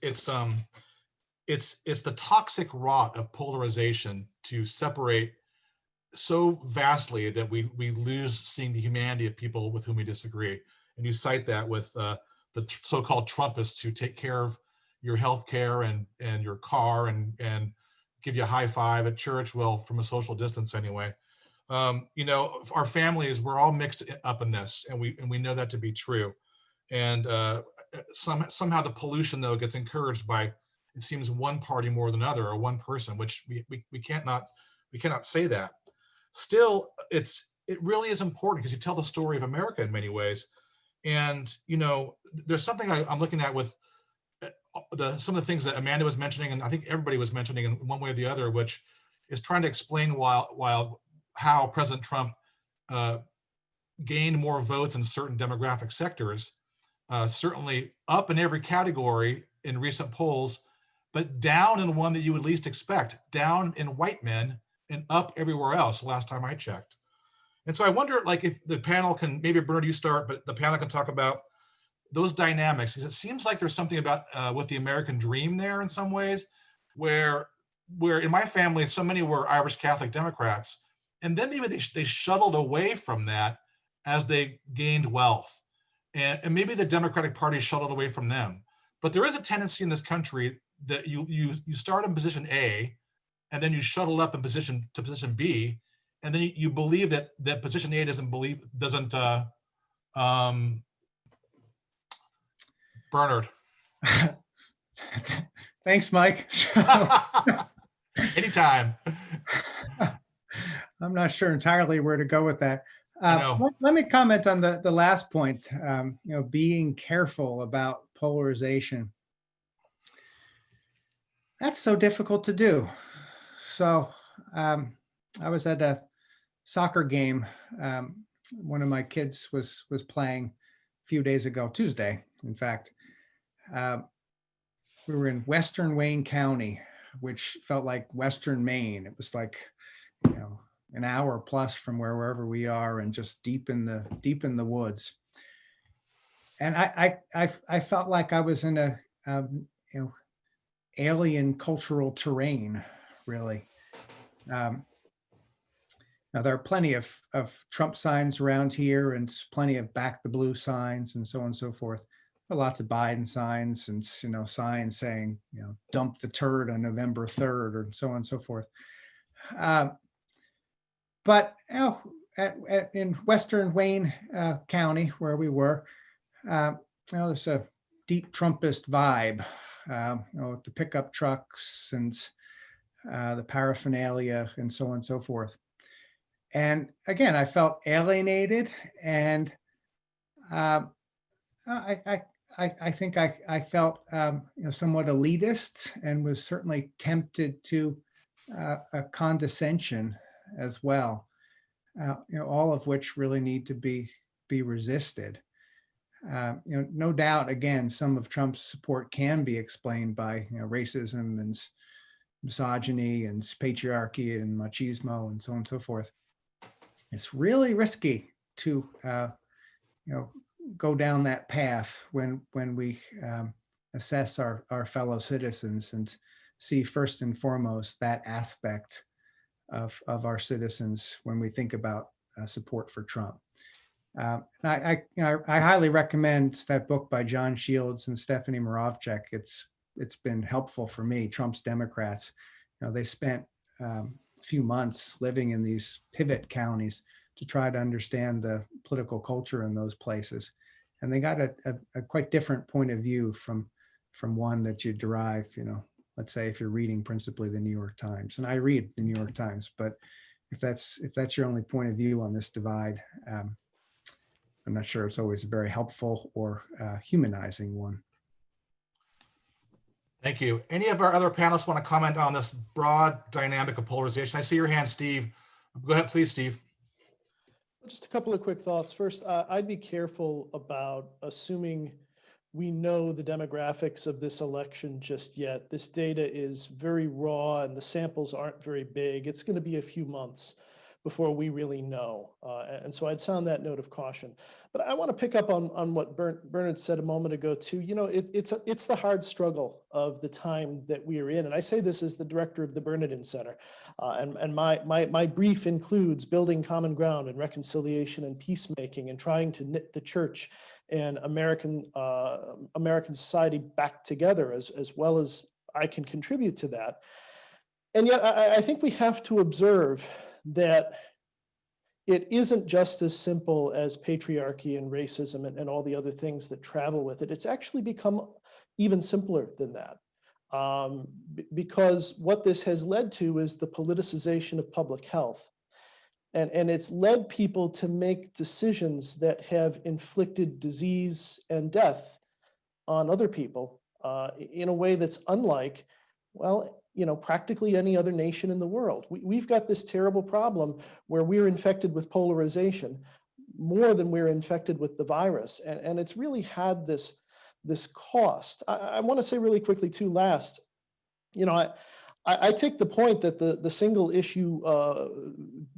the toxic rot of polarization to separate so vastly that we lose seeing the humanity of people with whom we disagree. And you cite that with the so-called Trumpists who take care of your health care and your car and give you a high five at church, well, from a social distance anyway. Our families, we're all mixed up in this, and we know that to be true. And somehow the pollution, though, gets encouraged by, it seems, one party more than another, or one person, which we cannot say that. Still, it really is important because you tell the story of America in many ways. And, there's something I'm looking at with some of the things that Amanda was mentioning, and I think everybody was mentioning in one way or the other, which is trying to explain how President Trump gained more votes in certain demographic sectors, certainly up in every category in recent polls, but down in one that you would least expect, down in white men and up everywhere else, last time I checked. And so I wonder, if the panel can, maybe Bernard, you start, but the panel can talk about those dynamics, because it seems like there's something about with the American dream there in some ways, where in my family, so many were Irish Catholic Democrats, and then maybe they shuttled away from that as they gained wealth. And maybe the Democratic Party shuttled away from them. But there is a tendency in this country that you start in position A, and then you shuttle up in position B, and then you believe that position A doesn't Bernard. Thanks, Mike. Anytime. I'm not sure entirely where to go with that. Let me comment on the last point, being careful about polarization. That's so difficult to do. So I was at a soccer game. One of my kids was playing a few days ago, Tuesday, in fact. We were in Western Wayne County, which felt like Western Maine. It was like, an hour plus from wherever we are, and just deep in the woods. And I felt like I was in a alien cultural terrain, really. Now there are plenty of Trump signs around here, and plenty of back the blue signs, and so on and so forth. There are lots of Biden signs, and signs saying dump the turd on November 3rd, or so on and so forth. But in Western Wayne County, where we were, there's a deep Trumpist vibe, with the pickup trucks and the paraphernalia and so on and so forth. And again, I felt alienated, and I I think I felt somewhat elitist and was certainly tempted to a condescension as well. All of which really need to be resisted. No doubt, again, some of Trump's support can be explained by racism and misogyny and patriarchy and machismo and so on and so forth. It's really risky to go down that path when we assess our fellow citizens and see first and foremost that aspect of our citizens when we think about support for Trump. I highly recommend that book by John Shields and Stephanie Moravchik. It's been helpful for me. Trump's Democrats, they spent a few months living in these pivot counties to try to understand the political culture in those places, and they got a quite different point of view from one that you derive, let's say if you're reading principally the New York Times, and I read the New York Times, but if that's your only point of view on this divide, I'm not sure it's always a very helpful or humanizing one. Thank you. Any of our other panelists want to comment on this broad dynamic of polarization? I see your hand, Steve. Go ahead, please, Steve. Just a couple of quick thoughts. First, I'd be careful about assuming we know the demographics of this election just yet. This data is very raw and the samples aren't very big. It's going to be a few months before we really know. And so I'd sound that note of caution. But I want to pick up on what Bernard said a moment ago too. It's the hard struggle of the time that we are in. And I say this as the director of the Bernardin Center. And my brief includes building common ground and reconciliation and peacemaking and trying to knit the church and American society back together as well as I can contribute to that. And yet I think we have to observe that it isn't just as simple as patriarchy and racism and all the other things that travel with it. It's actually become even simpler than that. Because what this has led to is the politicization of public health. And it's led people to make decisions that have inflicted disease and death on other people in a way that's unlike, practically any other nation in the world. We've got this terrible problem where we're infected with polarization more than we're infected with the virus. And it's really had this cost. I want to say really quickly too, last, I take the point that the single issue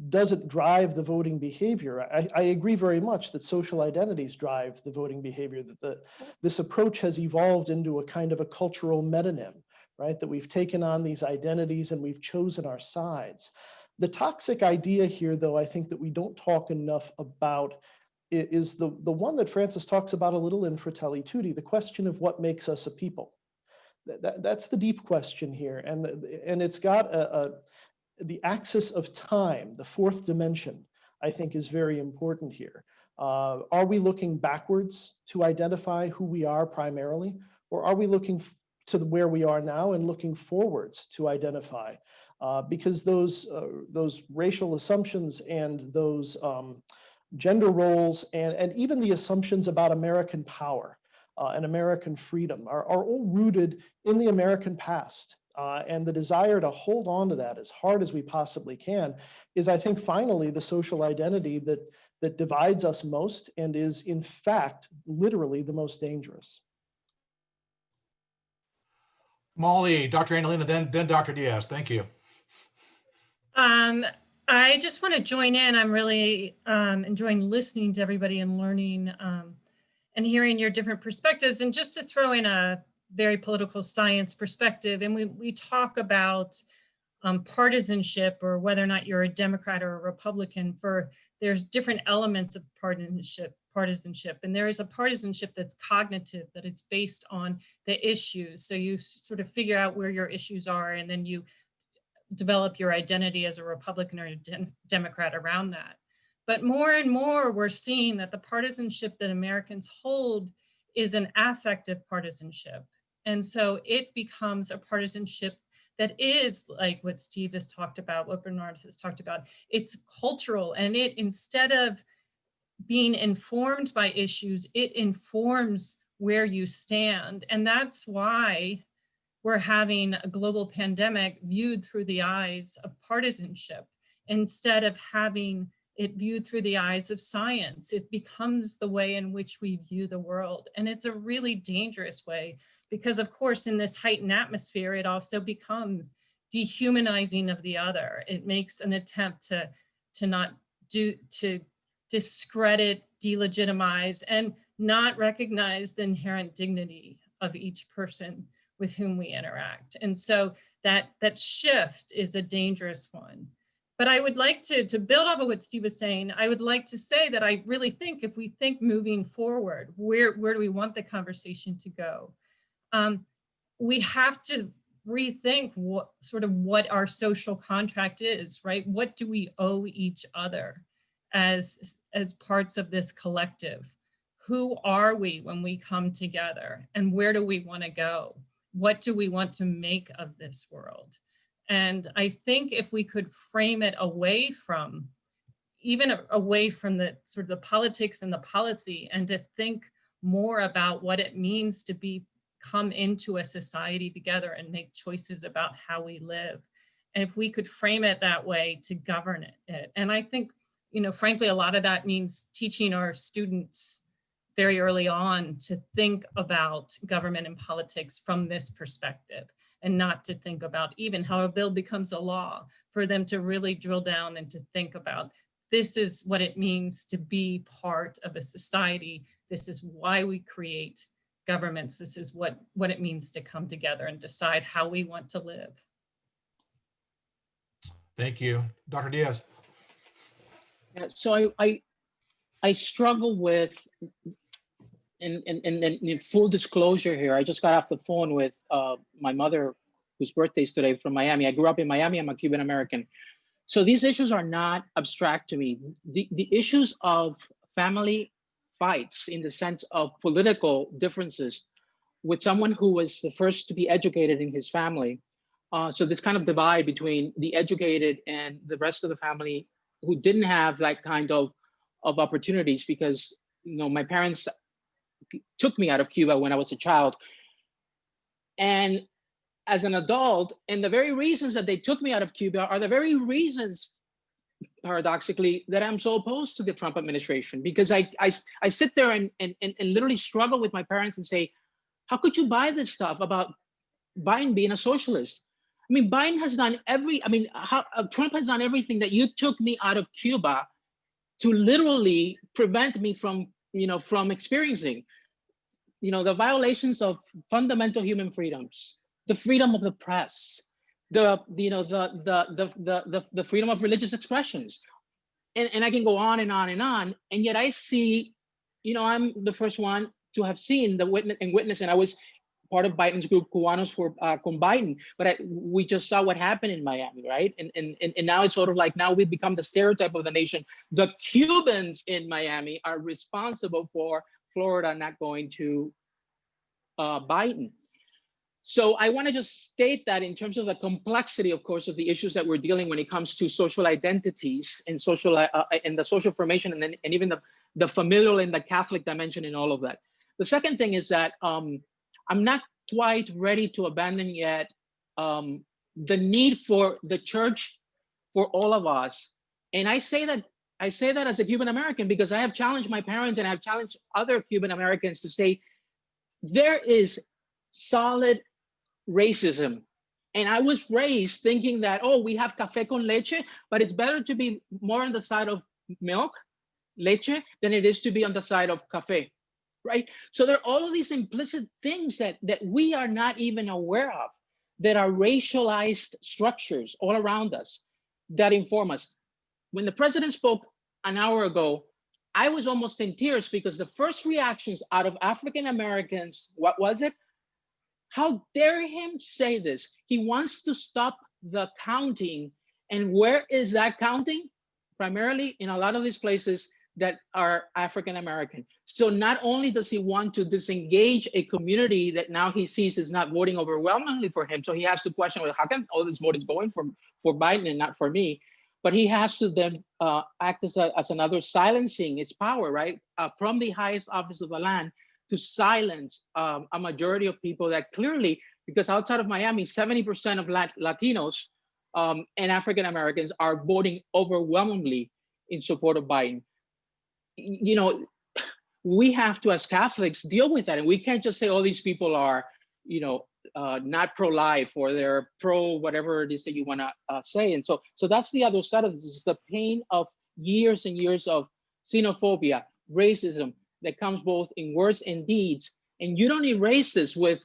doesn't drive the voting behavior. I agree very much that social identities drive the voting behavior, that this approach has evolved into a kind of a cultural metonym, right? That we've taken on these identities and we've chosen our sides. The toxic idea here, though, I think that we don't talk enough about is the one that Francis talks about a little in Fratelli Tutti, the question of what makes us a people. That's the deep question here. And it's got the axis of time, the fourth dimension, I think is very important here. Are we looking backwards to identify who we are primarily, or are we looking to where we are now and looking forwards to identify? Because those racial assumptions and those gender roles and even the assumptions about American power and American freedom are all rooted in the American past. And the desire to hold on to that as hard as we possibly can is, I think, finally the social identity that divides us most and is, in fact, literally the most dangerous. Molly, Dr. Andolina, then Dr. Diaz. Thank you. I just want to join in. I'm really enjoying listening to everybody and learning and hearing your different perspectives. And just to throw in a very political science perspective, and we talk about partisanship, or whether or not you're a Democrat or a Republican, there's different elements of partisanship. And there is a partisanship that's cognitive, that it's based on the issues. So you sort of figure out where your issues are, and then you develop your identity as a Republican or a Democrat around that. But more and more, we're seeing that the partisanship that Americans hold is an affective partisanship. And so it becomes a partisanship that is like what Steve has talked about, what Bernard has talked about. It's cultural, and it, instead of being informed by issues, it informs where you stand. And that's why we're having a global pandemic viewed through the eyes of partisanship instead of having it viewed through the eyes of science. It becomes the way in which we view the world. And it's a really dangerous way because, of course, in this heightened atmosphere, it also becomes dehumanizing of the other. It makes an attempt to discredit, delegitimize, and not recognize the inherent dignity of each person with whom we interact. And so that shift is a dangerous one. But I would like to build off of what Steve was saying. I would like to say that I really think if we think moving forward, where do we want the conversation to go? We have to rethink what our social contract is, right? What do we owe each other as parts of this collective? Who are we when we come together? And where do we want to go? What do we want to make of this world? And I think if we could frame it away from the sort of the politics and the policy, and to think more about what it means to come into a society together and make choices about how we live. And if we could frame it that way to govern it. And I think, frankly, a lot of that means teaching our students very early on to think about government and politics from this perspective, and not to think about even how a bill becomes a law, for them to really drill down and to think about, this is what it means to be part of a society. This is why we create governments. This is what it means to come together and decide how we want to live. Thank you. Dr. Diaz. Yeah, so I struggle with, in full disclosure here, I just got off the phone with my mother, whose birthday is today, from Miami. I grew up in Miami. I'm a Cuban American. So these issues are not abstract to me. The issues of family fights, in the sense of political differences, with someone who was the first to be educated in his family. So this kind of divide between the educated and the rest of the family who didn't have that kind of opportunities, because my parents took me out of Cuba when I was a child. And as an adult, and the very reasons that they took me out of Cuba are the very reasons, paradoxically, that I'm so opposed to the Trump administration, because I sit there and literally struggle with my parents and say, how could you buy this stuff about Biden being a socialist? I mean, Biden has done Trump has done everything that you took me out of Cuba to literally prevent me from experiencing, the violations of fundamental human freedoms, the freedom of the press, the freedom of religious expressions, and I can go on and on and on. And yet I see, I'm the first one to have seen the witness, and I was part of Biden's group, Cubanos for con Biden, but we just saw what happened in Miami, right? And now it's sort of like, now we've become the stereotype of the nation. The Cubans in Miami are responsible for Florida not going to Biden. So I want to just state that in terms of the complexity, of course, of the issues that we're dealing when it comes to social identities and social and the social formation, and even the familial and the Catholic dimension in all of that. The second thing is that I'm not quite ready to abandon yet the need for the church for all of us. And I say that as a Cuban American, because I have challenged my parents and I've challenged other Cuban Americans to say, there is solid racism. And I was raised thinking that, we have café con leche, but it's better to be more on the side of milk, leche, than it is to be on the side of café. Right? So there are all of these implicit things that we are not even aware of, that are racialized structures all around us that inform us. When the president spoke an hour ago, I was almost in tears, because the first reactions out of African Americans, what was it? How dare him say this? He wants to stop the counting. And where is that counting? Primarily in a lot of these places that are African American. So not only does he want to disengage a community that now he sees is not voting overwhelmingly for him, so he has to question, well, how come all this vote is going for Biden and not for me? But he has to then act as another silencing its power, right? From the highest office of the land, to silence a majority of people that clearly, because outside of Miami, 70% of Latinos and African Americans are voting overwhelmingly in support of Biden. You know, we have to, as Catholics, deal with that. And we can't just say, oh, these people are, not pro-life, or they're pro whatever it is that you want to say. And so that's the other side of this, is the pain of years and years of xenophobia, racism that comes both in words and deeds. And you don't erase this with,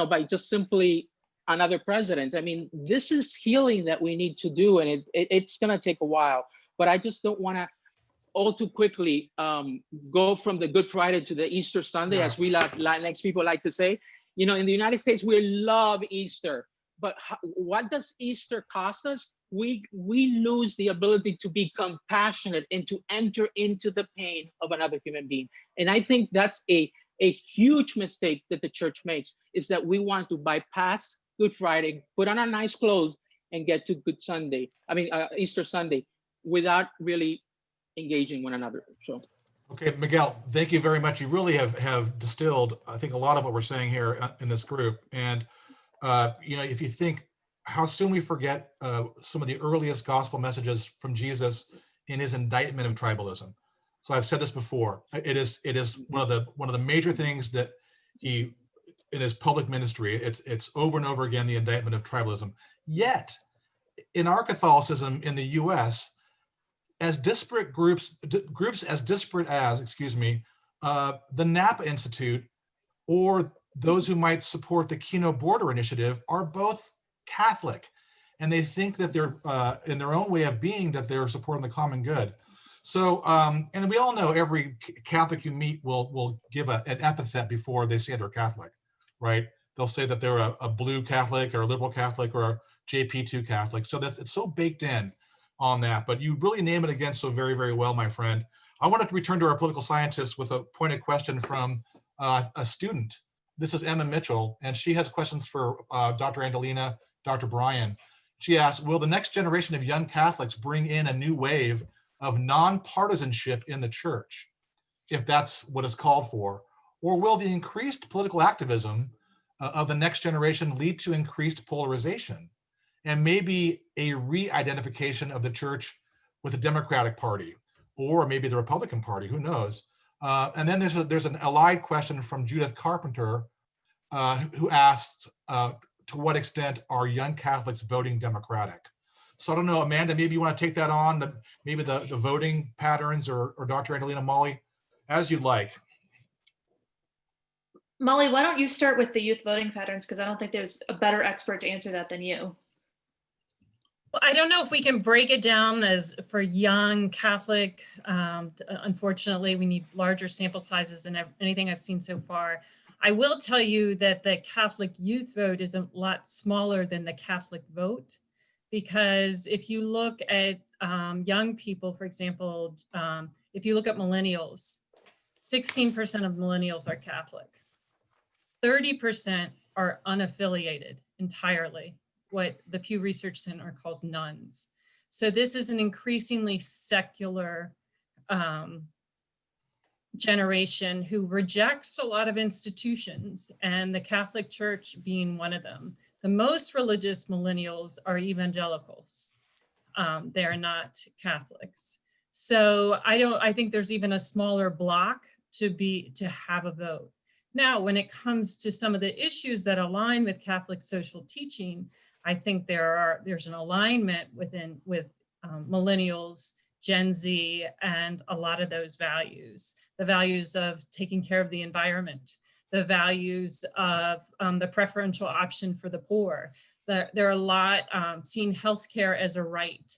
by just simply another president. I mean, this is healing that we need to do, and it's going to take a while. But I just don't want to all too quickly go from the Good Friday to the Easter Sunday, as we Latinx people like to say. In the United States, we love Easter, but what does Easter cost us? We lose the ability to be compassionate and to enter into the pain of another human being. And I think that's a huge mistake that the church makes, is that we want to bypass Good Friday, put on our nice clothes, and get to Easter Sunday without really engaging one another. So. Okay, Miguel, thank you very much. You really have distilled, I think, a lot of what we're saying here in this group. And, if you think how soon we forget some of the earliest gospel messages from Jesus in his indictment of tribalism. So I've said this before. It is one of the major things that he, in his public ministry, it's over and over again, the indictment of tribalism. Yet, in our Catholicism in the U.S., as disparate groups as disparate as, the Napa Institute or those who might support the Kino Border Initiative are both Catholic, and they think that they're in their own way of being, that they're supporting the common good. So, and we all know every Catholic you meet will give an epithet before they say they're Catholic, right? They'll say that they're a blue Catholic or a liberal Catholic or a JP2 Catholic. So it's so baked in on that, but you really name it again so very, very well, my friend. I wanted to return to our political scientists with a pointed question from a student. This is Emma Mitchell, and she has questions for Dr. Andolina, Dr. Bryan. She asks, will the next generation of young Catholics bring in a new wave of nonpartisanship in the church, if that's what is called for? Or will the increased political activism of the next generation lead to increased polarization and maybe a re-identification of the church with the Democratic Party, or maybe the Republican Party, who knows? And then there's an allied question from Judith Carpenter, who asked, to what extent are young Catholics voting Democratic? So I don't know, Amanda, maybe you want to take that on, maybe the voting patterns, or Dr. Andolina, Molly, as you'd like. Molly, why don't you start with the youth voting patterns? Because I don't think there's a better expert to answer that than you. Well, I don't know if we can break it down as for young Catholic. Unfortunately, we need larger sample sizes than anything I've seen so far. I will tell you that the Catholic youth vote is a lot smaller than the Catholic vote, because if you look at young people, for example, if you look at millennials, 16% of millennials are Catholic. 30% are unaffiliated entirely, what the Pew Research Center calls nuns. So this is an increasingly secular generation who rejects a lot of institutions, and the Catholic Church being one of them. The most religious millennials are evangelicals. They are not Catholics. So I think there's even a smaller block to have a vote. Now, when it comes to some of the issues that align with Catholic social teaching, I think there's an alignment with millennials, Gen Z, and a lot of those values. The values of taking care of the environment, the values of the preferential option for the poor. There are a lot seeing healthcare as a right,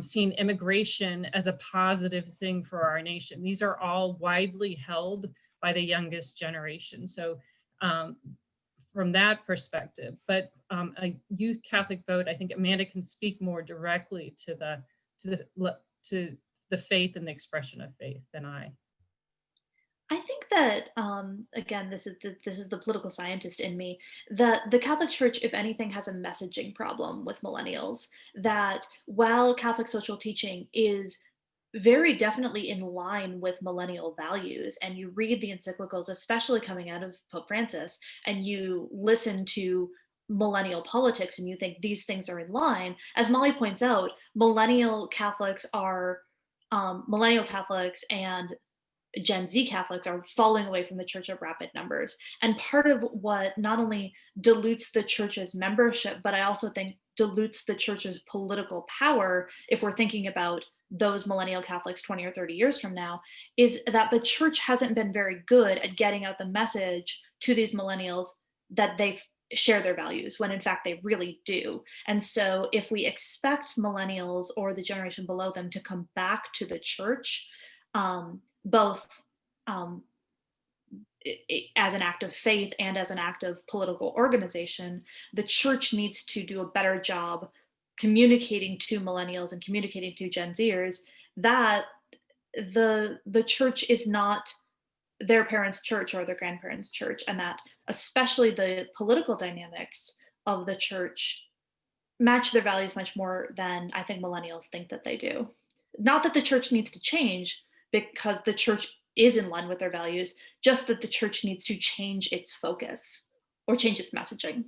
seeing immigration as a positive thing for our nation. These are all widely held by the youngest generation. So from that perspective, but a youth Catholic vote, I think Amanda can speak more directly to the faith and the expression of faith than I. I think that, again, this is the political scientist in me, that the Catholic Church, if anything, has a messaging problem with millennials, that while Catholic social teaching is very definitely in line with millennial values. And you read the encyclicals, especially coming out of Pope Francis, and you listen to millennial politics and you think these things are in line. As Molly points out, millennial Catholics and Gen Z Catholics are falling away from the church at rapid numbers. And part of what not only dilutes the church's membership, but I also think dilutes the church's political power, if we're thinking about those millennial Catholics 20 or 30 years from now, is that the church hasn't been very good at getting out the message to these millennials that they share their values, when in fact they really do. And so if we expect millennials or the generation below them to come back to the church, both um, as an act of faith and as an act of political organization, the church needs to do a better job communicating to millennials and communicating to Gen Zers that the church is not their parents' church or their grandparents' church, and that especially the political dynamics of the church match their values much more than I think millennials think that they do. Not that the church needs to change, because the church is in line with their values, just that the church needs to change its focus or change its messaging.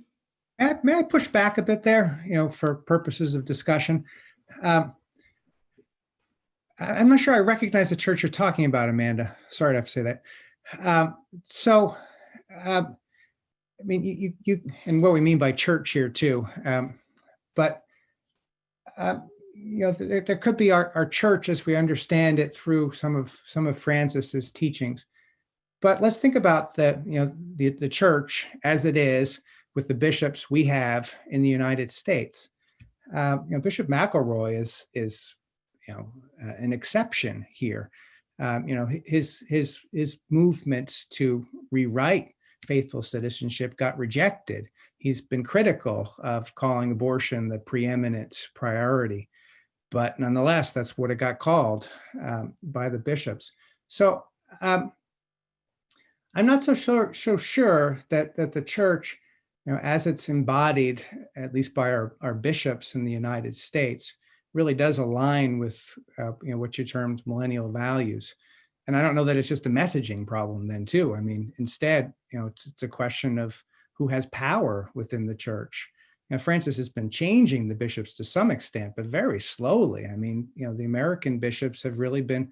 May I push back a bit there, for purposes of discussion? I'm not sure I recognize the church you're talking about, Amanda. Sorry to have to say that. I mean, you and what we mean by church here too. But there could be our church as we understand it through some of Francis's teachings. But let's think about the church as it is with the bishops we have in the United States. Bishop McElroy is an exception here. His movements to rewrite faithful citizenship got rejected. He's been critical of calling abortion the preeminent priority, but nonetheless, that's what it got called by the bishops. So I'm not so sure that the church, as it's embodied, at least by our bishops in the United States, really does align with what you termed millennial values. And I don't know that it's just a messaging problem then too. I mean, instead, it's a question of who has power within the church. Francis has been changing the bishops to some extent, but very slowly. I mean, the American bishops have really been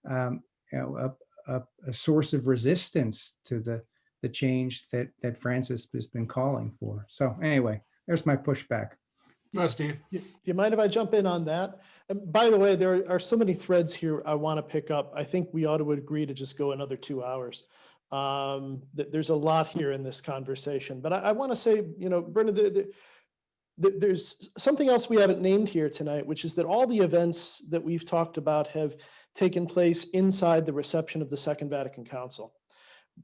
a source of resistance to the change that Francis has been calling for. So anyway, there's my pushback. Go ahead, Steve. Do you mind if I jump in on that? And by the way, there are so many threads here I want to pick up. I think we ought to agree to just go another 2 hours. There's a lot here in this conversation, but I want to say, Brenda, there's something else we haven't named here tonight, which is that all the events that we've talked about have taken place inside the reception of the Second Vatican Council,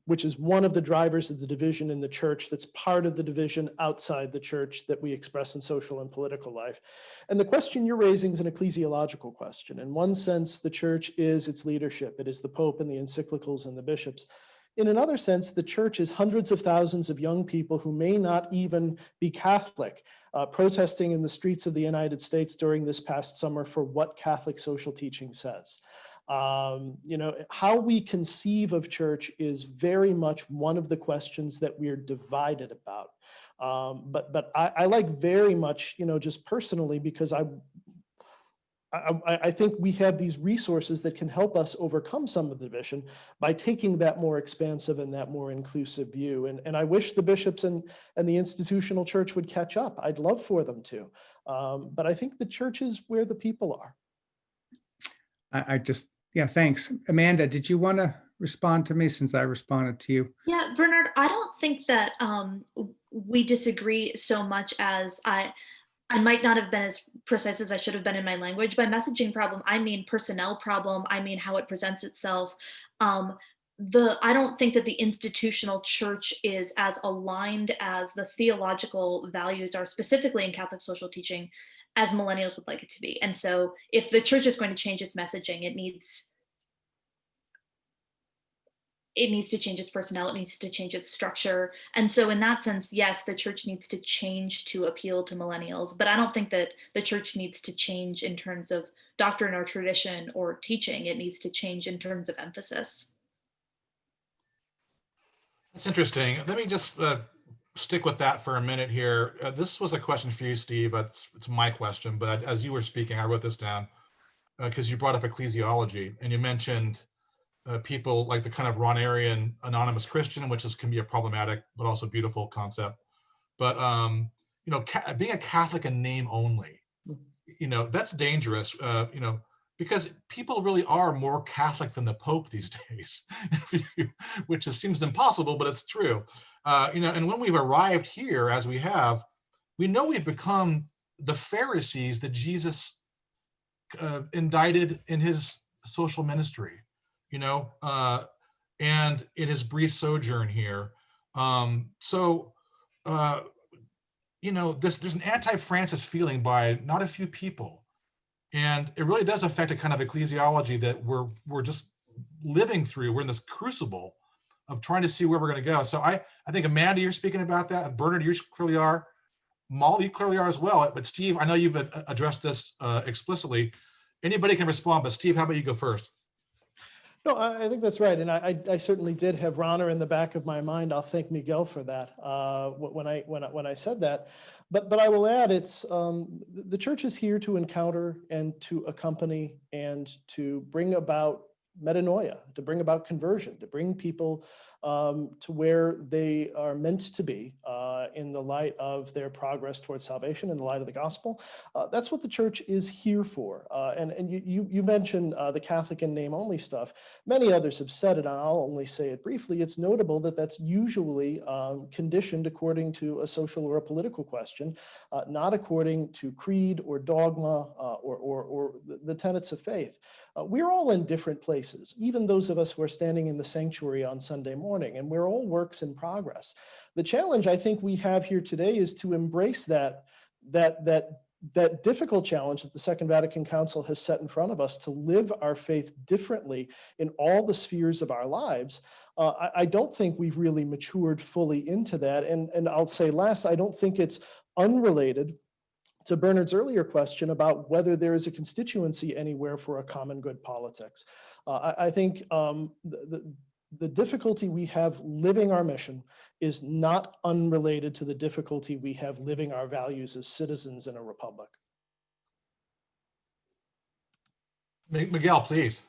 which is one of the drivers of the division in the church that's part of the division outside the church that we express in social and political life. And the question you're raising is an ecclesiological question. In one sense, the church is its leadership. It is the Pope and the encyclicals and the bishops. In another sense, the church is hundreds of thousands of young people who may not even be Catholic, protesting in the streets of the United States during this past summer for what Catholic social teaching says. How we conceive of church is very much one of the questions that we're divided about. But I like very much, just personally, because I think we have these resources that can help us overcome some of the division by taking that more expansive and that more inclusive view. And I wish the bishops and the institutional church would catch up. I'd love for them to. But I think the church is where the people are. Yeah, thanks. Amanda, did you want to respond to me since I responded to you? Yeah, Bernard, I don't think that we disagree so much as I might not have been as precise as I should have been in my language. By messaging problem, I mean personnel problem. I mean how it presents itself. I don't think that the institutional church is as aligned as the theological values are, specifically in Catholic social teaching, as millennials would like it to be. And so if the church is going to change its messaging, it needs to change its personnel, it needs to change its structure. And so in that sense, yes, the church needs to change to appeal to millennials, but I don't think that the church needs to change in terms of doctrine or tradition or teaching. It needs to change in terms of emphasis. That's interesting. Let me just stick with that for a minute here. This was a question for you, Steve. It's my question, but as you were speaking, I wrote this down because you brought up ecclesiology, and you mentioned people like the kind of Ronarian anonymous Christian, which can be a problematic but also beautiful concept. But you know, being a Catholic in name only, you know, that's dangerous. You know, because people really are more Catholic than the Pope these days, which seems impossible, but it's true. You know, and when we've arrived here, as we have, we know we've become the Pharisees that Jesus indicted in his social ministry, you know, and in his brief sojourn here. You know, there's an anti-Francis feeling by not a few people. And it really does affect a kind of ecclesiology that we're just living through. We're in this crucible of trying to see where we're going to go. So I think, Amanda, you're speaking about that. Bernard, you clearly are. Molly, you clearly are as well. But Steve, I know you've addressed this explicitly. Anybody can respond, but Steve, how about you go first? No, I think that's right. And I certainly did have Rana in the back of my mind. I'll thank Miguel for that when I said that. But I will add, it's the church is here to encounter and to accompany and to bring about metanoia, to bring about conversion, to bring people to where they are meant to be in the light of their progress towards salvation, in the light of the gospel. That's what the church is here for. And you mentioned the Catholic in name only stuff. Many others have said it, and I'll only say it briefly. It's notable that that's usually conditioned according to a social or a political question, not according to creed or dogma or the tenets of faith. We're all in different places, even those of us who are standing in the sanctuary on Sunday morning, and we're all works in progress. The challenge I think we have here today is to embrace that difficult challenge that the Second Vatican Council has set in front of us to live our faith differently in all the spheres of our lives. I don't think we've really matured fully into that. And I'll say last, I don't think it's unrelated to Bernard's earlier question about whether there is a constituency anywhere for a common good politics. I think the difficulty we have living our mission is not unrelated to the difficulty we have living our values as citizens in a republic. Miguel, please.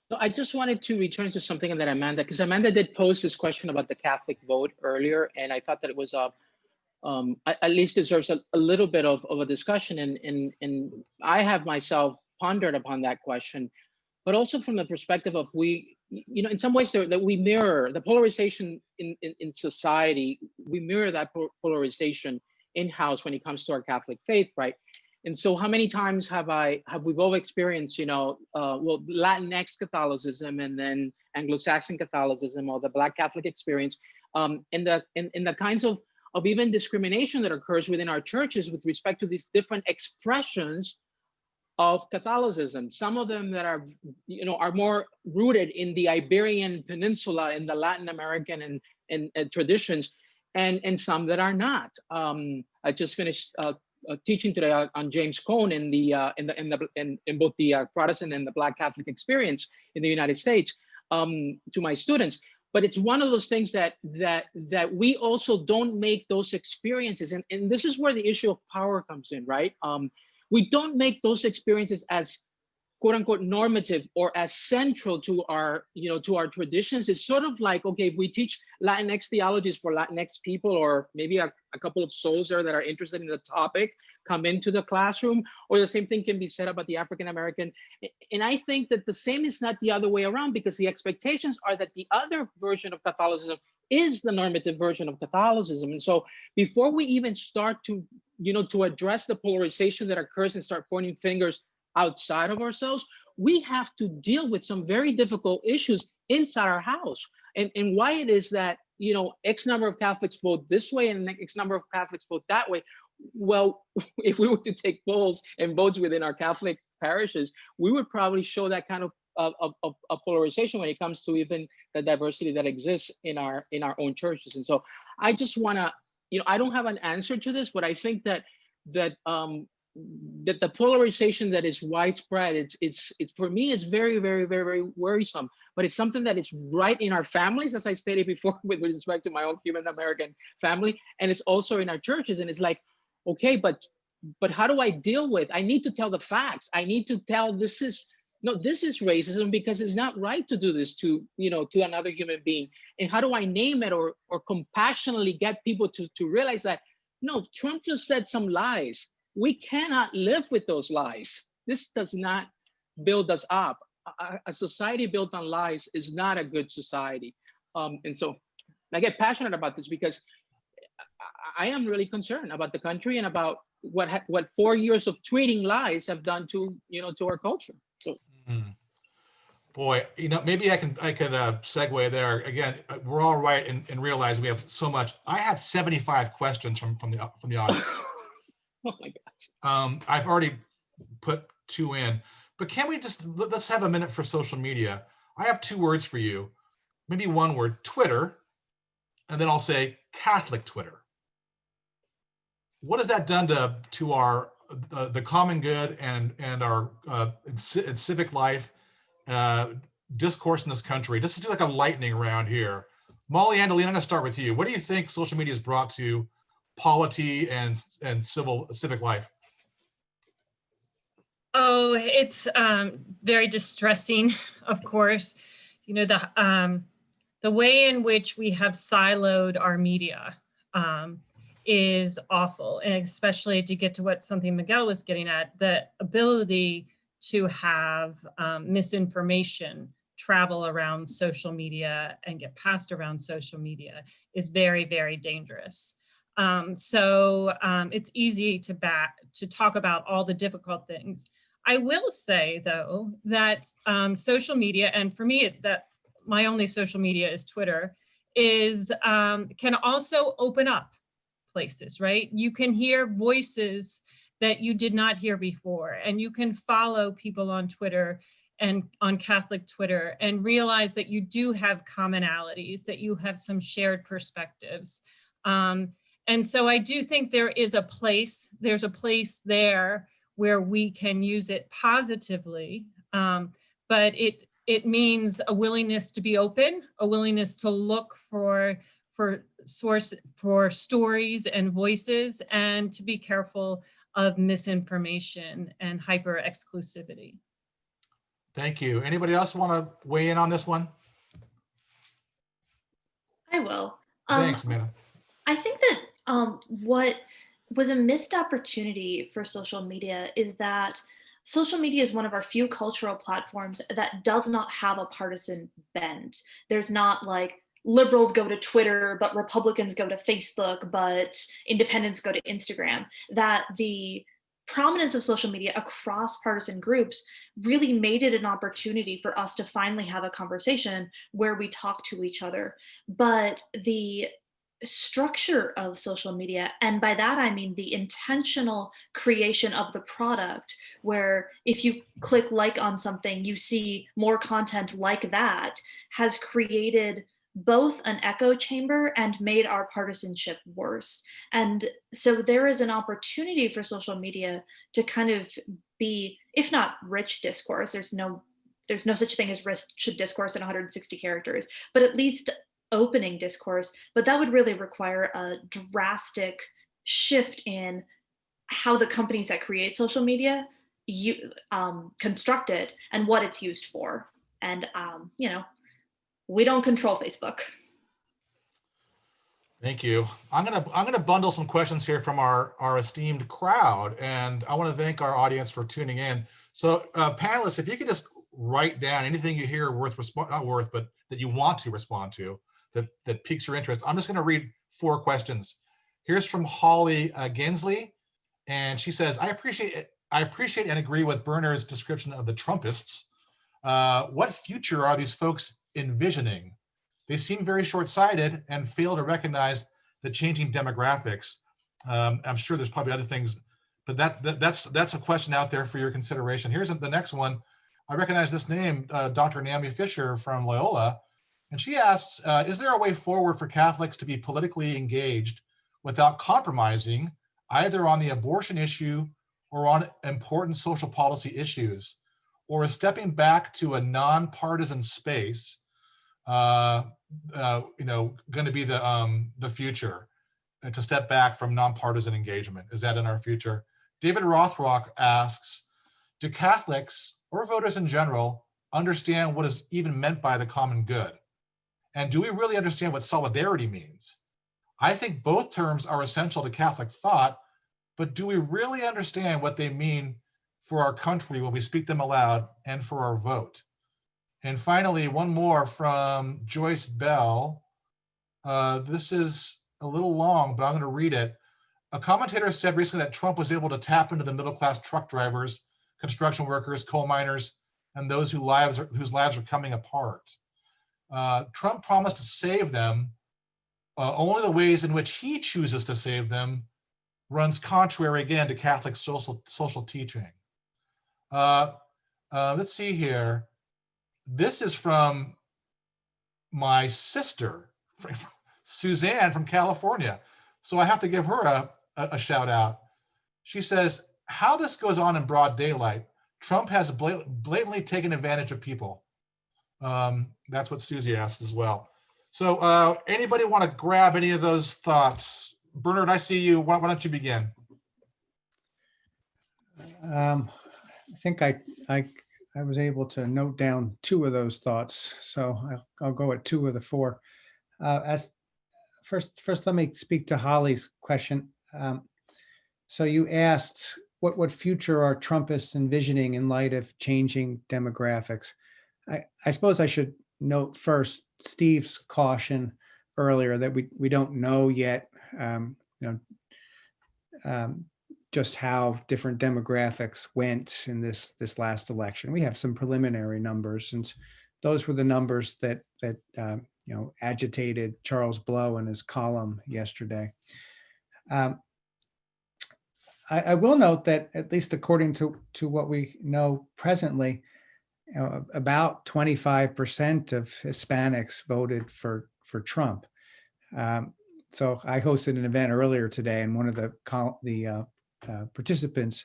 So I just wanted to return to something that Amanda, because Amanda did pose this question about the Catholic vote earlier, and I thought that it was at least deserves a little bit of a discussion, and I have myself pondered upon that question, but also from the perspective of you know, in some ways that we mirror the polarization in society. We mirror that polarization in-house when it comes to our Catholic faith, right? And so how many times have we both experienced, you know, well, Latinx Catholicism and then Anglo-Saxon Catholicism, or the Black Catholic experience, and the kinds of even discrimination that occurs within our churches with respect to these different expressions of Catholicism. Some of them that are, you know, are more rooted in the Iberian Peninsula and the Latin American and traditions, and some that are not. I just finished teaching today on James Cone in both the Protestant and the Black Catholic experience in the United States to my students. But it's one of those things that we also don't make those experiences, and this is where the issue of power comes in, right? We don't make those experiences as quote unquote normative or as central to our, you know, to our traditions. It's sort of like, okay, if we teach Latinx theologies for Latinx people, or maybe a couple of souls there that are interested in the topic come into the classroom, or the same thing can be said about the African American. And I think that the same is not the other way around, because the expectations are that the other version of Catholicism is the normative version of Catholicism. And so before we even start to, you know, to address the polarization that occurs and start pointing fingers outside of ourselves, we have to deal with some very difficult issues inside our house, and why it is that, you know, X number of Catholics vote this way and X number of Catholics vote that way. Well, if we were to take polls and votes within our Catholic parishes, we would probably show that kind of polarization when it comes to even the diversity that exists in our own churches. And so I just want to, you know, I don't have an answer to this, but I think that that the polarization that is widespread, it's for me, it's very, very, very, very worrisome. But it's something that is right in our families, as I stated before, with respect to my own Cuban American family, and it's also in our churches. And it's like, okay, but how do I deal with? I need to tell the facts. I need to tell this is racism, because it's not right to do this to another human being. And how do I name it or compassionately get people to realize that, no, Trump just said some lies. We cannot live with those lies. This does not build us up. A society built on lies is not a good society. And so I get passionate about this because I am really concerned about the country and about what 4 years of tweeting lies have done to our culture. So. Boy, maybe I could segue there. Again, we're all right and realize we have so much. I have 75 questions from the audience. Oh my gosh. I've already put 2 in, but can we let's have a minute for social media? I have 2 words for you, maybe 1 word: Twitter, and then I'll say Catholic Twitter. What has that done to our the common good and our civic life, discourse in this country? Just to do like a lightning round here. Molly, Andolina, I'm gonna start with you. What do you think social media has brought to polity and civic life? Oh, it's very distressing, of course. The way in which we have siloed our media is awful, and especially to get to something Miguel was getting at, the ability to have misinformation travel around social media and get passed around social media is very, very dangerous. So it's easy to talk about all the difficult things. I will say, though, that social media, and for me, that my only social media is Twitter, can also open up places, right? You can hear voices that you did not hear before, and you can follow people on Twitter and on Catholic Twitter and realize that you do have commonalities, that you have some shared perspectives. And so I do think there's a place there where we can use it positively, but it means a willingness to be open, a willingness to look for stories and voices, and to be careful of misinformation and hyper exclusivity. Thank you. Anybody else want to weigh in on this one? I will. Thanks, Amanda. I think that what was a missed opportunity for social media is that social media is one of our few cultural platforms that does not have a partisan bend. There's not like liberals go to Twitter, but Republicans go to Facebook, but independents go to Instagram. That the prominence of social media across partisan groups really made it an opportunity for us to finally have a conversation where we talk to each other. But the structure of social media, and by that I mean the intentional creation of the product, where if you click like on something, you see more content like that, has created both an echo chamber and made our partisanship worse. And so there is an opportunity for social media to kind of be, if not rich discourse, there's no such thing as rich discourse in 160 characters, but at least opening discourse. But that would really require a drastic shift in how the companies that create social media construct it and what it's used for. And we don't control Facebook. Thank you. I'm gonna bundle some questions here from our esteemed crowd, and I want to thank our audience for tuning in. So panelists, if you could just write down anything you hear but that you want to respond to, that piques your interest. I'm just gonna read 4 questions. Here's from Holly Gensley, and she says, I appreciate and agree with Berner's description of the Trumpists. What future are these folks envisioning? They seem very short-sighted and fail to recognize the changing demographics. I'm sure there's probably other things, but that's a question out there for your consideration. Here's the next one. I recognize this name, Dr. Naomi Fisher from Loyola, and she asks, is there a way forward for Catholics to be politically engaged without compromising either on the abortion issue or on important social policy issues, or is stepping back to a nonpartisan space, going to be the future, and to step back from nonpartisan engagement? Is that in our future? David Rothrock asks, do Catholics or voters in general understand what is even meant by the common good? And do we really understand what solidarity means? I think both terms are essential to Catholic thought, but do we really understand what they mean for our country when we speak them aloud and for our vote? And finally, one more from Joyce Bell. This is a little long, but I'm going to read it. A commentator said recently that Trump was able to tap into the middle-class truck drivers, construction workers, coal miners, and those whose lives are coming apart. Trump promised to save them. Only the ways in which he chooses to save them runs contrary again to Catholic social teaching. Let's see here. This is from my sister, Suzanne from California. So I have to give her a shout out. She says, how this goes on in broad daylight, Trump has blatantly taken advantage of people. That's what Susie asked as well. So anybody want to grab any of those thoughts? Bernard, I see you. Why don't you begin? I think I was able to note down 2 of those thoughts, so I'll go at 2 of the 4. As first, let me speak to Holly's question. So you asked, what future are Trumpists envisioning in light of changing demographics? I suppose I should note first Steve's caution earlier that we don't know yet, just how different demographics went in this last election. We have some preliminary numbers, and those were the numbers that agitated Charles Blow in his column yesterday. I will note that, at least according to what we know presently, about 25% of Hispanics voted for Trump. So I hosted an event earlier today, and one of the participants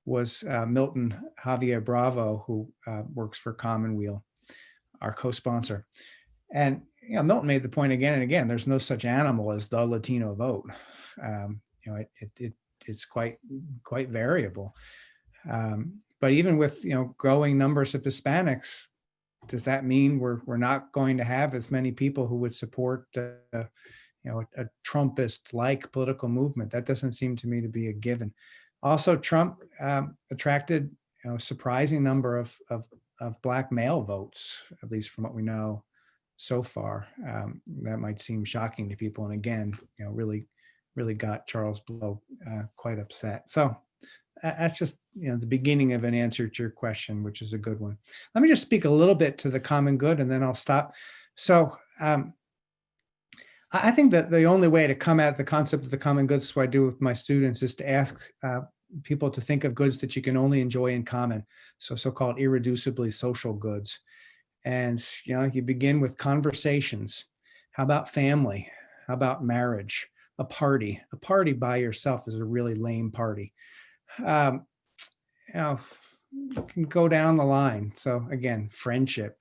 was Milton Javier Bravo, who works for Commonweal, our co-sponsor. And Milton made the point again and again: there's no such animal as the Latino vote. It's quite variable. But even with growing numbers of Hispanics, does that mean we're not going to have as many people who would support a Trumpist-like political movement? That doesn't seem to me to be a given. Also, Trump attracted a surprising number of Black male votes, at least from what we know so far. That might seem shocking to people, and again, really got Charles Blow quite upset. So that's just the beginning of an answer to your question, which is a good one. Let me just speak a little bit to the common good, and then I'll stop. So I think that the only way to come at the concept of the common good, is what I do with my students, is to ask people to think of goods that you can only enjoy in common, so-called irreducibly social goods. And you begin with conversations. How about family? How about marriage? A party by yourself is a really lame party. You can go down the line. So again, friendship.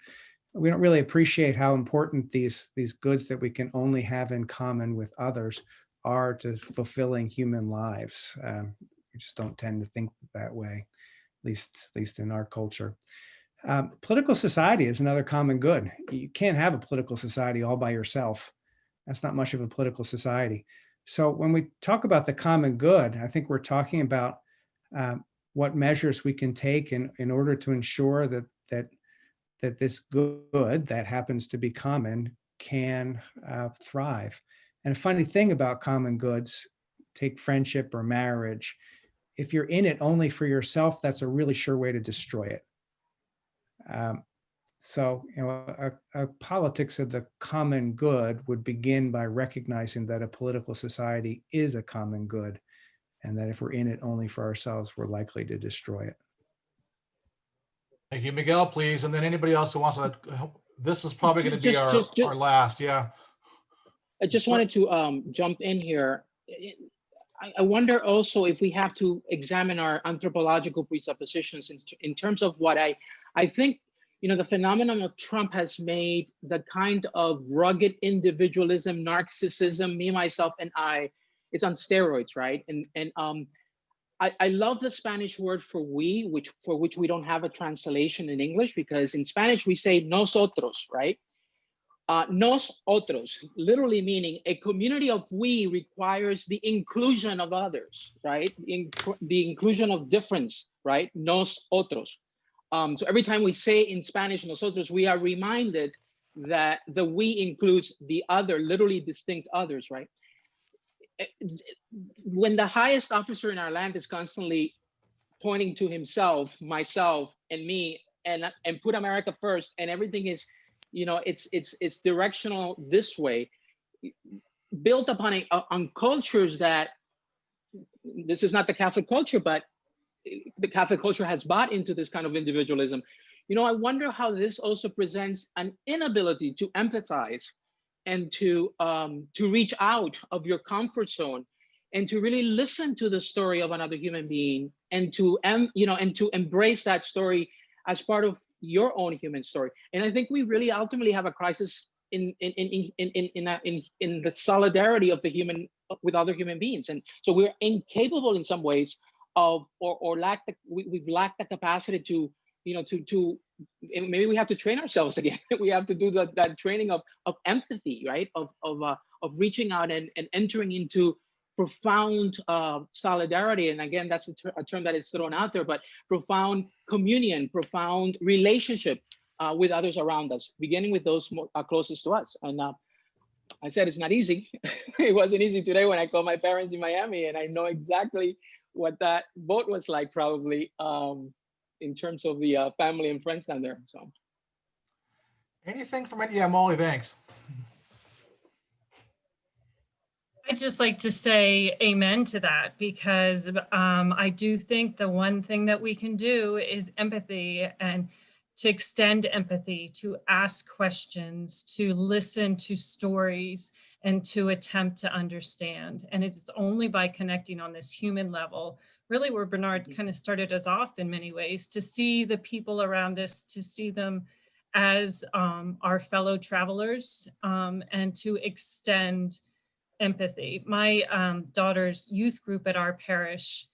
We don't really appreciate how important these goods that we can only have in common with others are to fulfilling human lives. We just don't tend to think that way, at least in our culture. Political society is another common good. You can't have a political society all by yourself. That's not much of a political society. So when we talk about the common good, I think we're talking about what measures we can take in order to ensure that this good that happens to be common can thrive. And a funny thing about common goods, take friendship or marriage, if you're in it only for yourself, that's a really sure way to destroy it. So a politics of the common good would begin by recognizing that a political society is a common good, and that if we're in it only for ourselves, we're likely to destroy it. Thank you, Miguel, please. And then anybody else who wants to, this is probably going to be our last, yeah. I just wanted to jump in here. I wonder also if we have to examine our anthropological presuppositions in terms of what I think, the phenomenon of Trump has made the kind of rugged individualism, narcissism, me, myself, and I, it's on steroids, right? I love the Spanish word for we, for which we don't have a translation in English, because in Spanish we say nosotros, right? Nos otros, literally meaning a community of we requires the inclusion of others, right? The inclusion of difference, right? Nos otros. So every time we say in Spanish nosotros, we are reminded that the we includes the other, literally distinct others, right? When the highest officer in our land is constantly pointing to himself, myself, and me, and put America first, and everything is, it's directional this way, built upon on cultures that, this is not the Catholic culture, but the Catholic culture has bought into this kind of individualism. I wonder how this also presents an inability to empathize and to reach out of your comfort zone and to really listen to the story of another human being, and to embrace that story as part of your own human story. And I think we really ultimately have a crisis in the solidarity of the human with other human beings. And so we're incapable in some ways of, or we've lacked the capacity to maybe we have to train ourselves again. We have to do that training of empathy, right? Of reaching out and entering into profound solidarity. And again, that's a term that is thrown out there, but profound communion, profound relationship with others around us, beginning with those closest to us. And I said it's not easy. It wasn't easy today when I called my parents in Miami, and I know exactly what that boat was like, probably, in terms of the family and friends down there. So, anything from it? Yeah, Molly, thanks. I'd just like to say amen to that, because I do think the one thing that we can do is empathy, and to extend empathy, to ask questions, to listen to stories, and to attempt to understand. And it's only by connecting on this human level, really where Bernard kind of started us off in many ways, to see the people around us, to see them as our fellow travelers, and to extend empathy. My daughter's youth group at our parish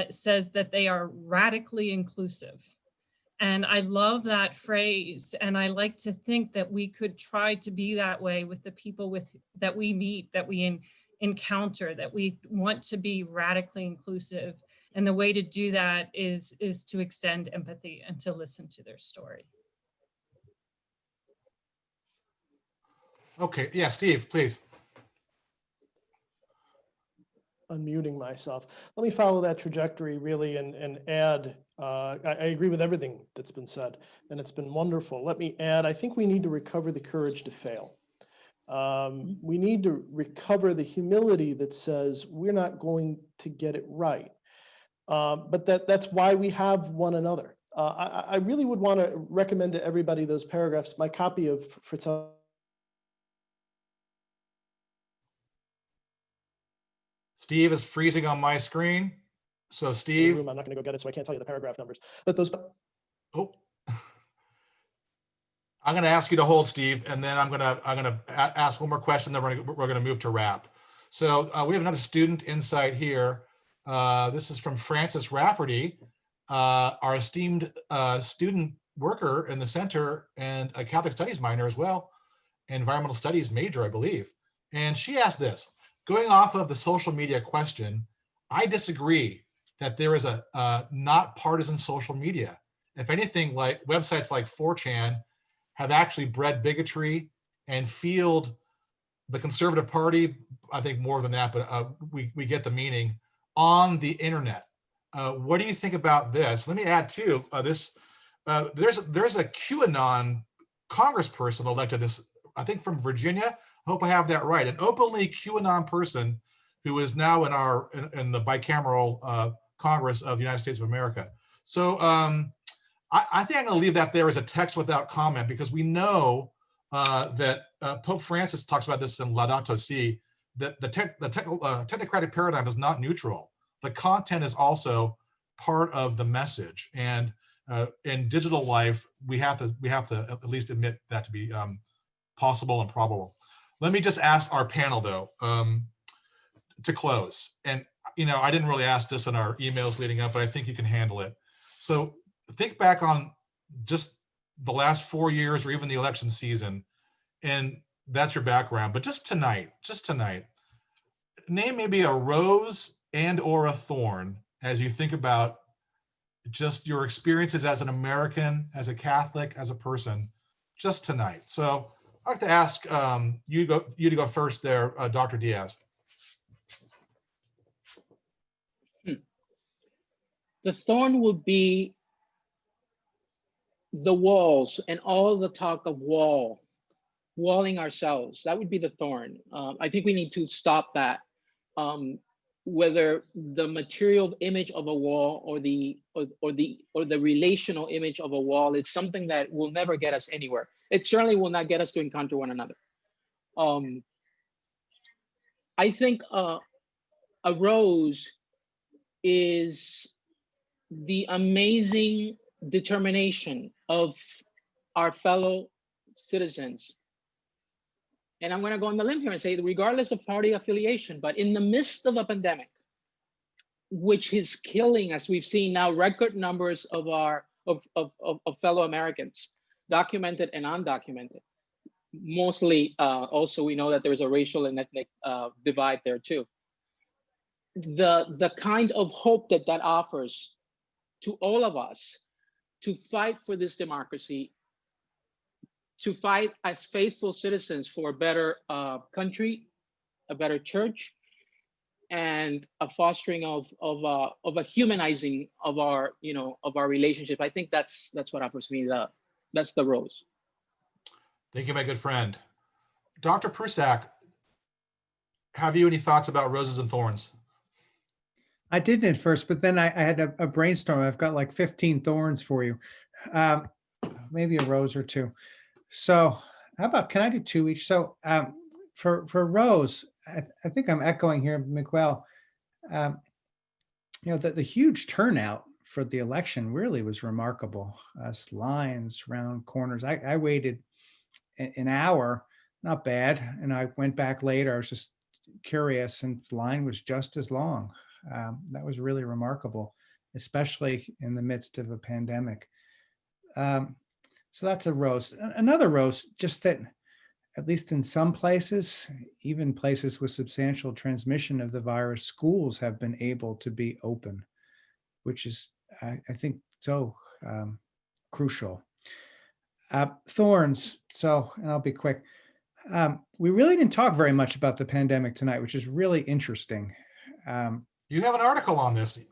says that they are radically inclusive. And I love that phrase. And I like to think that we could try to be that way with the people that we meet, that we encounter, that we want to be radically inclusive. And the way to do that is to extend empathy and to listen to their story. Okay, yeah, Steve, please. Unmuting myself. Let me follow that trajectory really and add, I agree with everything that's been said, and it's been wonderful. Let me add, I think we need to recover the courage to fail. We need to recover the humility that says we're not going to get it right. But that's why we have one another. I really would want to recommend to everybody those paragraphs, my copy of Fratelli. Steve is freezing on my screen. So Steve, I'm not going to go get it, so I can't tell you the paragraph numbers. But those. Oh, I'm going to ask you to hold, Steve, and then I'm going to ask one more question. Then we're going to move to wrap. So we have another student insight here. This is from Francis Rafferty, our esteemed student worker in the center and a Catholic Studies minor as well, environmental studies major, I believe. And she asked this. Going off of the social media question, I disagree that there is a not partisan social media. If anything, like websites like 4chan have actually bred bigotry and fueled the conservative party. I think more than that, but we get the meaning on the internet. What do you think about this? Let me add too, there's a QAnon congressperson elected this, I think from Virginia. I hope I have that right. An openly QAnon person who is now in the bicameral Congress of the United States of America. So I think I'm going to leave that there as a text without comment, because we know that Pope Francis talks about this in Laudato Si, technocratic paradigm is not neutral. The content is also part of the message, and in digital life, we have to at least admit that to be possible and probable. Let me just ask our panel though, to close. And I didn't really ask this in our emails leading up, but I think you can handle it. So think back on just the last 4 years or even the election season, and that's your background. But just tonight, name maybe a rose and or a thorn as you think about just your experiences as an American, as a Catholic, as a person, just tonight. So I'd like to ask you to go first there, Dr. Diaz. The thorn would be the walls and all the talk of walling ourselves. That would be the thorn. I think we need to stop that. Whether the material image of a wall or the relational image of a wall is something that will never get us anywhere. It certainly will not get us to encounter one another. I think a rose is the amazing determination of our fellow citizens. And I'm going to go on the limb here and say, regardless of party affiliation, but in the midst of a pandemic, which is killing, as we've seen now, record numbers of our fellow Americans, documented and undocumented. Mostly, also we know that there's a racial and ethnic divide there too. The kind of hope that offers to all of us to fight for this democracy, to fight as faithful citizens for a better country, a better church, and a fostering of a humanizing of our relationship. I think that's what offers me that's the rose. Thank you, my good friend. Dr. Prusak, have you any thoughts about roses and thorns? I didn't at first, but then I had a brainstorm. I've got like 15 thorns for you, maybe a rose or two. So how about, can I do two each? So for rose, I think I'm echoing here, Miguel. The huge turnout for the election really was remarkable. Lines, round corners. I waited an hour, not bad. And I went back later. I was just curious, and the line was just as long. That was really remarkable, especially in the midst of a pandemic. So that's a rose. Another rose, just that, at least in some places, even places with substantial transmission of the virus, schools have been able to be open, which is, I think, so crucial. Thorns, and I'll be quick. We really didn't talk very much about the pandemic tonight, which is really interesting. You have an article on this,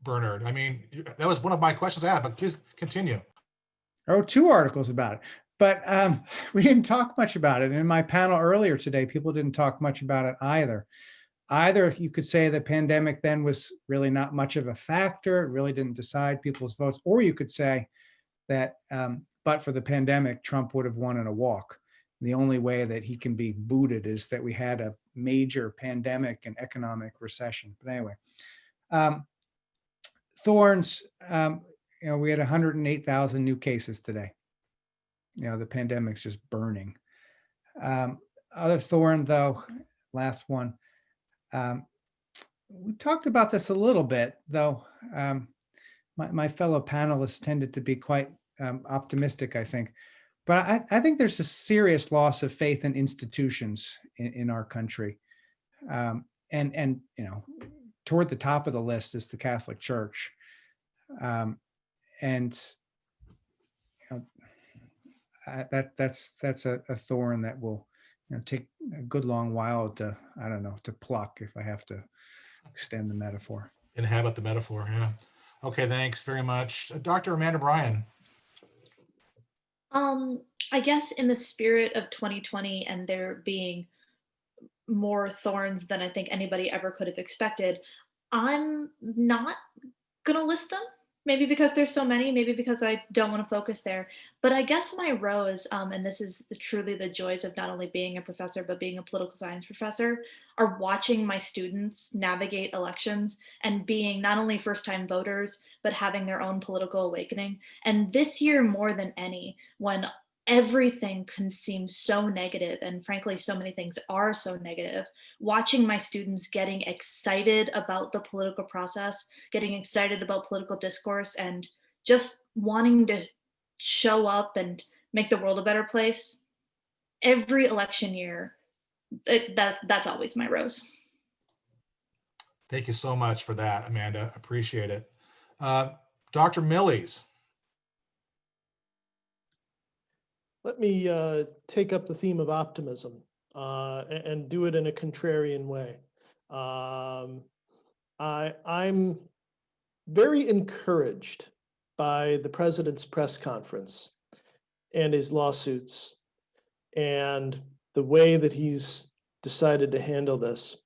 Bernard. I mean, that was one of my questions I had, but please continue. I wrote 2 articles about it, but we didn't talk much about it. In my panel earlier today, people didn't talk much about it either. Either you could say the pandemic then was really not much of a factor, it really didn't decide people's votes, or you could say that but for the pandemic, Trump would have won in a walk. The only way that he can be booted is that we had a major pandemic and economic recession. But anyway, thorns, we had 108,000 new cases today. The pandemic's just burning. Other thorn, though, last one. We talked about this a little bit, though. My fellow panelists tended to be quite optimistic, I think. But I think there's a serious loss of faith in institutions in our country. And toward the top of the list is the Catholic Church. That's a thorn that will take a good long while to pluck, if I have to extend the metaphor. Inhabit the metaphor, yeah. Okay, thanks very much. Dr. Amanda Bryan. I guess in the spirit of 2020 and there being more thorns than I think anybody ever could have expected, I'm not gonna list them. Maybe because there's so many, maybe because I don't want to focus there. But I guess my rose, and this is truly the joys of not only being a professor, but being a political science professor, are watching my students navigate elections and being not only first time voters, but having their own political awakening. And this year, more than any, when everything can seem so negative, and frankly, so many things are so negative, watching my students getting excited about the political process, getting excited about political discourse, and just wanting to show up and make the world a better place every election year, that's always my rose. Thank you so much for that, Amanda. Appreciate it. Dr. Millies. Let me take up the theme of optimism and do it in a contrarian way. I'm very encouraged by the president's press conference and his lawsuits and the way that he's decided to handle this.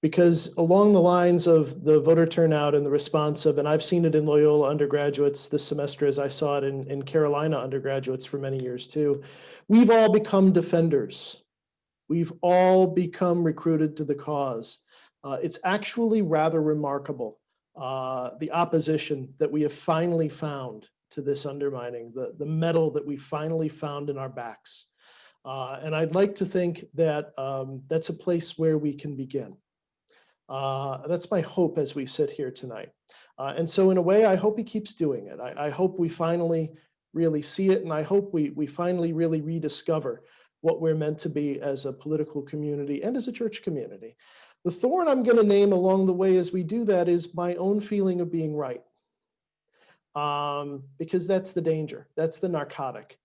Because along the lines of the voter turnout and the response of, and I've seen it in Loyola undergraduates this semester as I saw it in Carolina undergraduates for many years too, we've all become defenders. We've all become recruited to the cause. It's actually rather remarkable, the opposition that we have finally found to this undermining, the metal that we finally found in our backs. And I'd like to think that that's a place where we can begin. That's my hope as we sit here tonight. And so in a way, I hope he keeps doing it. I hope we finally really see it, and I hope we finally really rediscover what we're meant to be as a political community and as a church community. The thorn I'm going to name along the way as we do that is my own feeling of being right. Because that's the danger. That's the narcotic.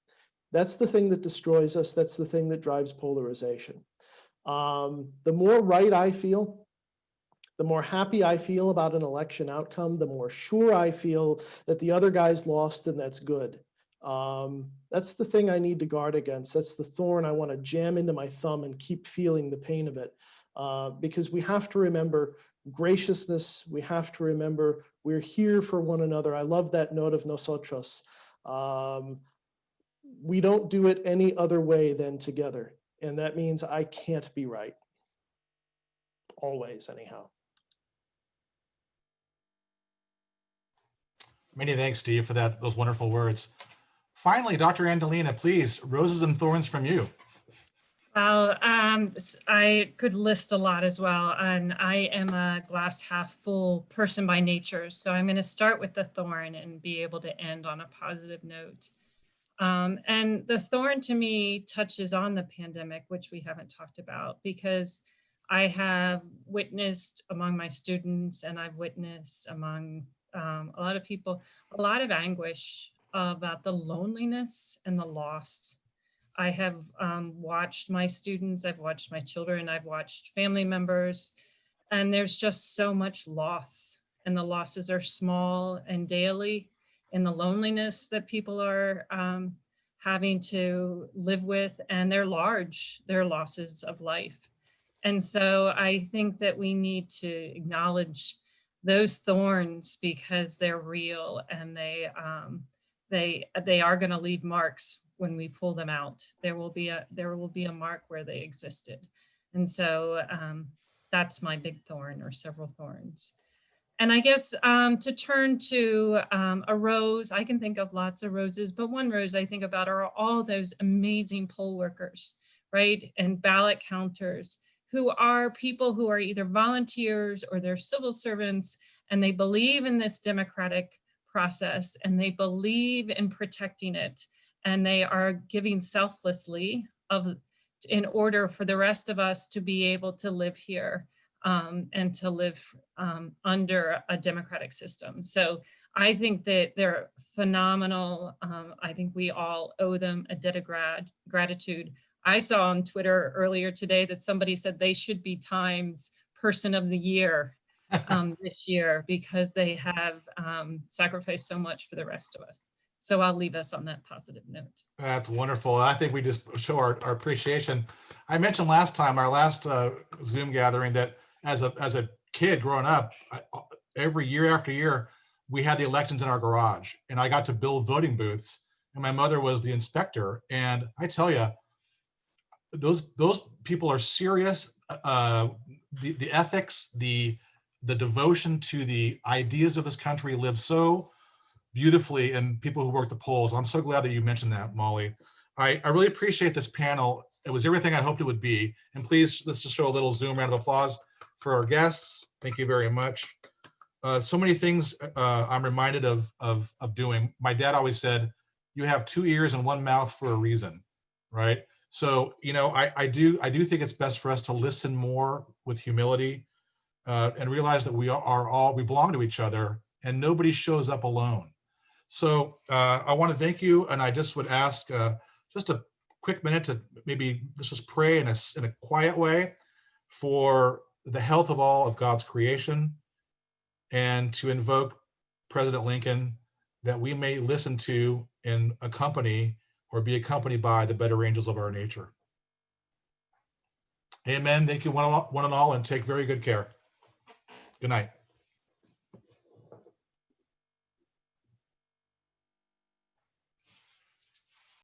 That's the thing that destroys us. That's the thing that drives polarization. The more right I feel, the more happy I feel about an election outcome, the more sure I feel that the other guy's lost and that's good. That's the thing I need to guard against. That's the thorn I want to jam into my thumb and keep feeling the pain of it. Because we have to remember graciousness. We have to remember we're here for one another. I love that note of nosotros. We don't do it any other way than together. And that means I can't be right. Always, anyhow. Many thanks, Steve, for those wonderful words. Finally, Dr. Andolina, please, roses and thorns from you. Well, I could list a lot as well, and I am a glass half full person by nature, so I'm going to start with the thorn and be able to end on a positive note. And the thorn to me touches on the pandemic, which we haven't talked about, because I have witnessed among my students, and I've witnessed among a lot of people, a lot of anguish about the loneliness and the loss. I have watched my students, I've watched my children, I've watched family members, and there's just so much loss, and the losses are small and daily, and the loneliness that people are having to live with, and they're large, they're losses of life. And so I think that we need to acknowledge those thorns because they're real, and they are going to leave marks when we pull them out. There will be a mark where they existed. And so that's my big thorn, or several thorns. And I guess to turn to a rose, I can think of lots of roses, but one rose I think about are all those amazing poll workers, right? And ballot counters, who are people who are either volunteers or they're civil servants, and they believe in this democratic process, and they believe in protecting it, and they are giving selflessly in order for the rest of us to be able to live here and to live under a democratic system. So I think that they're phenomenal. I think we all owe them a debt of gratitude. I saw on Twitter earlier today that somebody said they should be Times Person of the Year this year, because they have sacrificed so much for the rest of us. So I'll leave us on that positive note. That's wonderful. I think we just show our appreciation. I mentioned last time, our last Zoom gathering, that as a kid growing up, every year after year, we had the elections in our garage, and I got to build voting booths, and my mother was the inspector. And I tell you, those people are serious. The ethics, the devotion to the ideas of this country live so beautifully in people who work the polls. I'm so glad that you mentioned that, Molly. I really appreciate this panel. It was everything I hoped it would be. And please, let's just show a little Zoom round of applause for our guests. Thank you very much. So many things I'm reminded of doing. My dad always said, you have 2 ears and 1 mouth for a reason, right? So, you know, I do think it's best for us to listen more with humility and realize that we belong to each other, and nobody shows up alone. So I want to thank you, and I just would ask just a quick minute to maybe let's just pray in a quiet way for the health of all of God's creation, and to invoke President Lincoln, that we may listen to and accompany or be accompanied by the better angels of our nature. Amen. Thank you one and all, and take very good care. Good night.